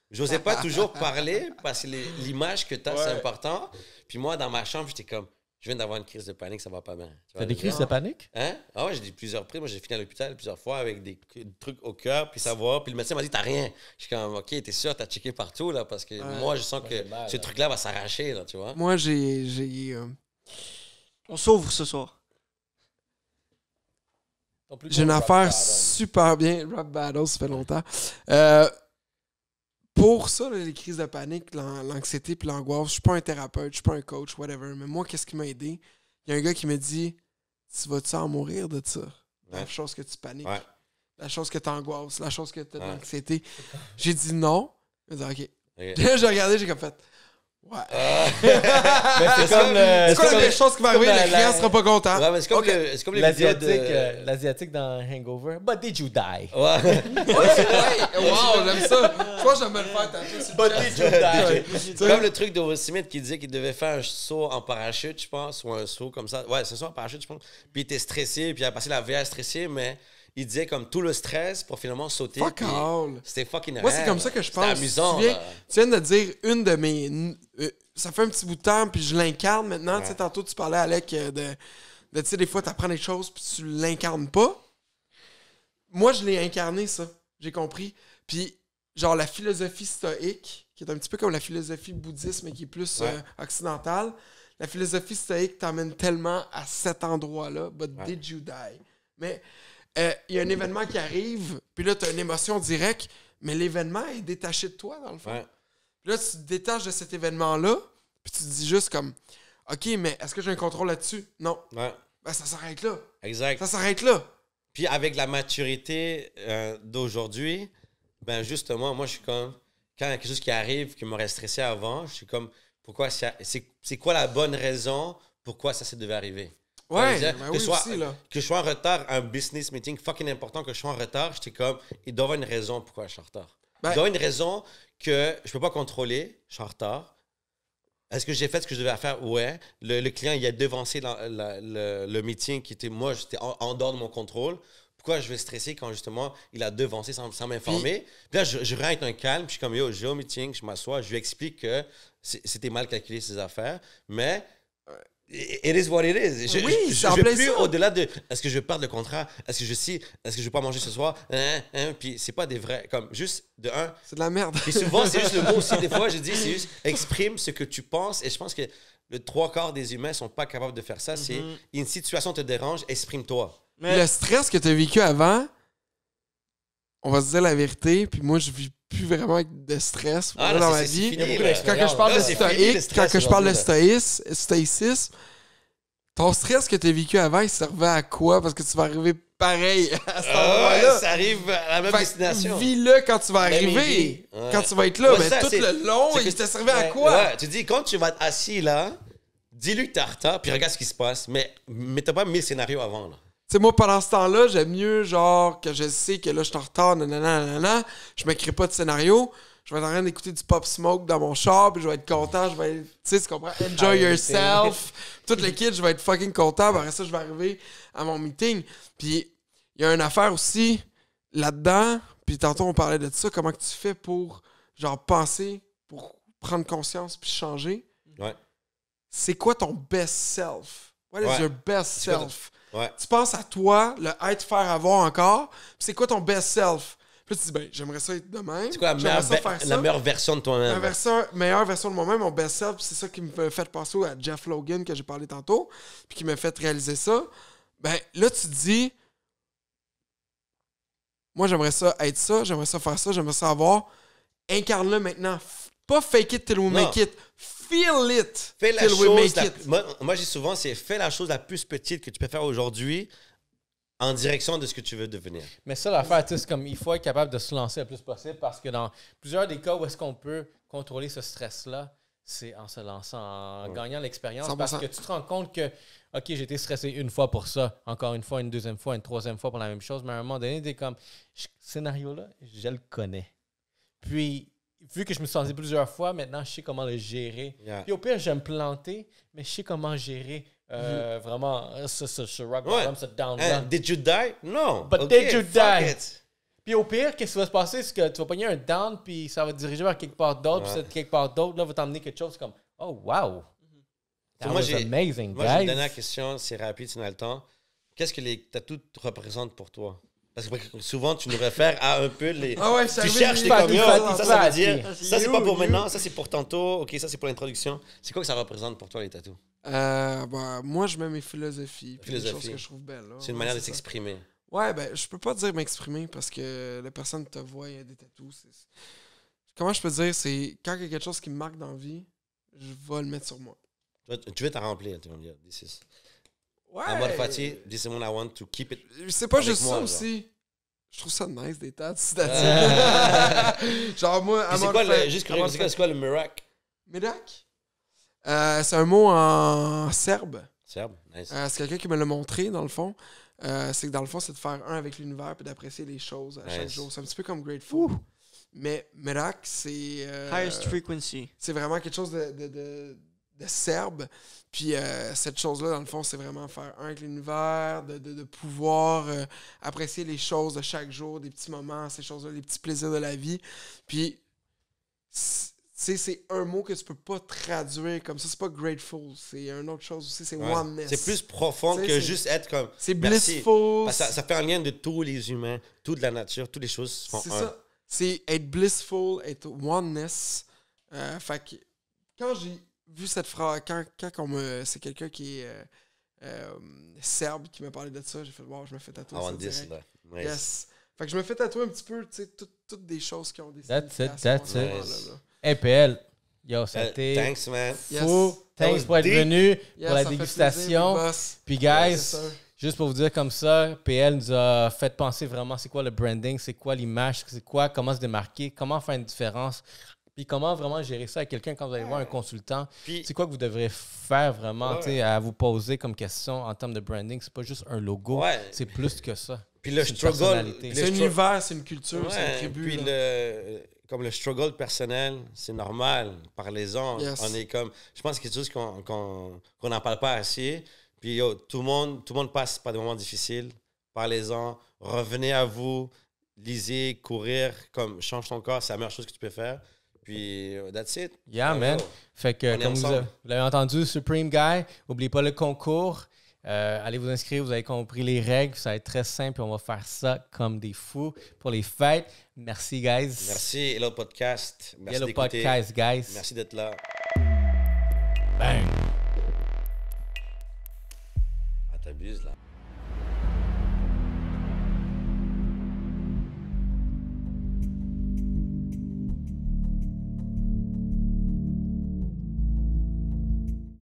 j'osais pas toujours parler parce que l'image que tu as, c'est important. Puis moi, dans ma chambre, j'étais comme, je viens d'avoir une crise de panique, ça va pas bien. Tu vois, T'as des je veux crises dire. de panique? Hein? Ah ouais, j'ai des plusieurs prises. Moi, j'ai fini à l'hôpital plusieurs fois avec des trucs au cœur, puis ça va. Puis le médecin m'a dit, t'as rien. Je suis comme, OK, t'es sûr, t'as checké partout, là, parce que moi, je sens que j'ai mal, ce là. truc-là va s'arracher, là, tu vois. Moi, j'ai On s'ouvre ce soir. Ton plus une gros affaire rock bottom. super bien. Rap Battle, ça fait longtemps. Pour ça, là, les crises de panique, l'anxiété puis l'angoisse, je suis pas un thérapeute, je suis pas un coach, whatever. Mais moi, qu'est-ce qui m'a aidé? Il y a un gars qui me dit, tu vas-tu en mourir de ça? La Ouais. chose que tu paniques, Ouais. la chose que tu angoisses, la chose que tu as de Ouais. l'anxiété. J'ai dit non. Il m'a dit OK. Ok. Puis là, j'ai regardé, j'ai comme fait. Ouais. Mais c'est comme C'est quoi la comme- pire chose qui va c'est comme arriver? Le client sera pas content. Ouais, mais c'est comme, Ok. c'est comme l'épisode de... l'asiatique dans Hangover. But did you die? Ouais. Ouais, c'est vrai. Wow, j'aime ça. Je pense que je vais me le faire tantôt sur le But chat. did you die? C'est comme le truc de Will Smith qui disait qu'il devait faire un saut en parachute, je pense, ou un saut comme ça. Ouais, c'est un saut en parachute, je pense. Puis il était stressé, puis il a passé la vie à stresser, mais il disait comme tout le stress pour finalement sauter. Fuck puis all. C'était fucking Moi, c'est rare, comme ça que je C'était pense. amusant. Tu viens, là. tu viens de dire une de mes. Ça fait un petit bout de temps, puis je l'incarne maintenant. Tu sais, tantôt, tu parlais, Alec, de tu sais, des fois, tu apprends des choses, puis tu l'incarnes pas. Moi, je l'ai incarné, ça. J'ai compris. Puis, genre, la philosophie stoïque, qui est un petit peu comme la philosophie bouddhiste, mais qui est plus occidentale, la philosophie stoïque t'emmène tellement à cet endroit-là. But did you die? Mais il y a un événement qui arrive, puis là, tu as une émotion directe, mais l'événement est détaché de toi, dans le fond. Ouais. Puis là, tu te détaches de cet événement-là, puis tu te dis juste comme, OK, mais est-ce que j'ai un contrôle là-dessus? Non. Ouais. Ben, ça s'arrête là. Exact. Ça s'arrête là. Puis avec la maturité d'aujourd'hui, ben justement, moi, je suis comme... Quand il y a quelque chose qui arrive qui m'aurait stressé avant, je suis comme... Pourquoi c'est quoi la bonne raison pourquoi ça devait arriver? Ouais, dire, ben que oui soit- aussi, là. Que je sois en retard à un business meeting fucking important, que je sois en retard, j'étais comme... Il doit y avoir une raison pourquoi je suis en retard. Ben- Il doit y avoir une raison que je peux pas contrôler, je suis en retard. Est-ce que j'ai fait ce que je devais faire? Ouais. Le client, il a devancé le meeting qui était... Moi, j'étais en dehors de mon contrôle. Pourquoi je vais stresser quand, justement, il a devancé sans m'informer? Puis là, je reste un calme, puis je suis comme, yo, j'ai au meeting, je m'assois, je lui explique que c'était mal calculé, ces affaires, mais It is what it is. Oui, je c'est en vais plein plus ça. au-delà de est-ce que je perdre le contrat, est-ce que est-ce que je vais pas manger ce soir, puis c'est pas des vrais, comme juste de un. C'est de la merde. Puis souvent, c'est juste le mot aussi, des fois, je dis, c'est juste exprime ce que tu penses, et je pense que le 3/4 des humains sont pas capables de faire ça. C'est une situation te dérange, exprime-toi. Mais Le stress que tu as vécu avant, on va se dire la vérité, puis moi, je vis plus vraiment avec de stress Ah, dans là, ma c'est vie. fini, beaucoup là. d'expérience. Quand que je parle Là, de c'est fini, le stoïque, stress quand que je parle de aujourd'hui, stoïcisme, ton stress que tu as vécu avant, il servait à quoi? Parce que tu vas arriver pareil à cet endroit-là. Ça arrive à la même Fait que destination. vis-le quand tu vas Mais arriver. vis. Ouais. Quand tu vas être là, Ouais, mais ça, tout c'est- le long, c'est que- il te servait à Ouais, quoi? Ouais, tu dis, quand tu vas être assis là, dis-lui que t'es en retard, puis regarde ce qui se passe. Mais t'as pas 1000 scénarios avant, là. Tu sais, moi, pendant ce temps-là, j'aime mieux, genre, que je sais que là, je suis en retard, nanana, je me crée pas de scénario. Je vais être en train d'écouter du Pop Smoke dans mon char, puis je vais être content, je vais être, tu sais, tu comprends? Enjoy yourself. Tout le kit, je vais être fucking content. Après ça, je vais arriver à mon meeting. Puis, il y a une affaire aussi là-dedans, puis tantôt, on parlait de ça, comment que tu fais pour, genre, penser, pour prendre conscience, puis changer. Ouais. C'est quoi ton best self? What is Ouais. your best C'est quoi self? Ouais. Tu penses à toi, le être faire avoir encore, puis c'est quoi ton best self? Puis là, tu dis, ben, j'aimerais ça être de même. C'est quoi la J'aimerais meilleure, ça faire ça. la meilleure version de toi-même? Meilleure version de moi-même, mon best self, c'est ça qui me fait penser à Jeff Logan que j'ai parlé tantôt, puis qui m'a fait réaliser ça. Ben, là, tu te dis, moi, j'aimerais ça être ça, j'aimerais ça faire ça, j'aimerais ça avoir. Incarne-le maintenant. Pas fake it till we make it. Feel it Fais la till we chose. make it. Moi, je dis souvent, c'est fais la chose la plus petite que tu peux faire aujourd'hui en direction de ce que tu veux devenir. Mais ça, l'affaire, tu sais, c'est comme il faut être capable de se lancer le plus possible parce que dans plusieurs des cas où est-ce qu'on peut contrôler ce stress-là, c'est en se lançant, en gagnant l'expérience. 100%. Parce que tu te rends compte que, OK, j'ai été stressé une fois pour ça, encore une fois, une deuxième fois, une troisième fois pour la même chose, mais à un moment donné, t'es comme, ce scénario-là, je le connais. Puis, vu que je me suis senti plusieurs fois, maintenant, je sais comment le gérer. Yeah. Puis au pire, je vais me planter, mais je sais comment gérer vraiment ce rock Ouais. bottom, ce down-là. Hein, did you die? No. But Ok, did you fuck die? it. Puis au pire, qu'est-ce qui va se passer? C'est que tu vas pogner un down, puis ça va te diriger vers quelque part d'autre, puis Ouais. cette quelque part d'autre, là, va t'emmener quelque chose comme « Oh, wow! That Moi, was j'ai- amazing, Moi, j'ai une guys! dernière question, c'est rapide, si on a le temps. Qu'est-ce que les tatous représentent pour toi? Parce que souvent, tu nous réfères à un peu les... Ah ouais, Tu cherches les Fatty, camions, fatty, ça veut fatty. dire... Ça, c'est pas pour You. maintenant, ça, c'est pour tantôt. OK, ça, c'est pour l'introduction. C'est quoi que ça représente pour toi, les tatous? Ben, moi, je mets mes philosophies. Puis les choses Philosophie. que je trouve belles. là. C'est une Ouais, manière de ça. s'exprimer. Ouais, ben, je peux pas dire m'exprimer parce que la personne te voit, il y a des tatous. Comment je peux dire? C'est quand il y a quelque chose qui me marque dans la vie, je vais le mettre sur moi. Tu veux t'en remplir, tu vas me dire. This is... Ouais! En mode Fatty, this is what I want to keep it. C'est pas avec juste moi, ça genre. aussi. Je trouve ça nice, des tatous. that's it. Genre, moi, Puis c'est quoi, juste curieux, c'est quoi le miracle? Medak? C'est un mot en serbe. Serbe, nice. C'est quelqu'un qui me l'a montré, dans le fond. C'est que dans le fond, c'est de faire un avec l'univers et d'apprécier les choses à chaque Nice. jour. C'est un petit peu comme Grateful. Mais Merak, c'est. Highest frequency. C'est vraiment quelque chose de serbe. Puis cette chose-là, dans le fond, c'est vraiment faire un avec l'univers, de pouvoir apprécier les choses de chaque jour, des petits moments, ces choses-là, les petits plaisirs de la vie. Puis, c'est un mot que tu peux pas traduire comme ça. C'est pas grateful. C'est une autre chose aussi. C'est Ouais. oneness. C'est plus profond Tu sais, que c'est- juste être comme... C'est Merci. blissful. Parce que ça fait un lien de tous les humains, toute la nature, toutes les choses font C'est un. ça. C'est être blissful, être oneness. Fait que quand j'ai vu cette phrase, quand c'est quelqu'un qui est serbe qui m'a parlé de ça, j'ai fait wow, je me fais tatouer I ça want this, direct. là. Nice. Yes. Fait que je me fais tatouer un petit peu, tu sais, toutes des choses qui ont des That's it, significations that's à it. ce moment-là, là. Hey, PL, yo, ça a été Thanks, man. Yes. fou. That Thanks was pour être deep. venu Yes, pour la ça fait plaisir, dégustation. big boss. Puis, Ouais, guys, c'est ça. juste pour vous dire comme ça, PL nous a fait penser vraiment c'est quoi le branding, c'est quoi l'image, c'est quoi, comment se démarquer, comment faire une différence, puis comment vraiment gérer ça avec quelqu'un quand vous allez voir un consultant. Puis, C'est quoi que vous devrez faire vraiment Ouais. tu sais, à vous poser comme question en termes de branding. C'est pas juste un logo, Ouais. c'est plus que ça. puis le c'est une struggle... personnalité. le C'est un stru- univers, c'est une culture, c'est une Ouais, tribu. puis là. comme le struggle personnel, c'est normal. Parlez-en. Yes. On est comme... Je pense que c'est quelque chose qu'on n'en parle pas assez. Puis yo, tout le monde passe par des moments difficiles. Parlez-en. Revenez à vous. Lisez, courir. Comme change ton corps, c'est la meilleure chose que tu peux faire. Puis, that's it. Yeah, Let's man. go. Fait que, On est comme ensemble. vous l'avez entendu, Supreme Guy, n'oubliez pas le concours. Allez vous inscrire, vous avez compris les règles. Ça va être très simple et on va faire ça comme des fous pour les fêtes. Merci, guys. Merci, Hello Podcast. Merci Yellow d'écouter. Podcast, guys. Merci d'être là. Bang. Ah, t'abuses, là.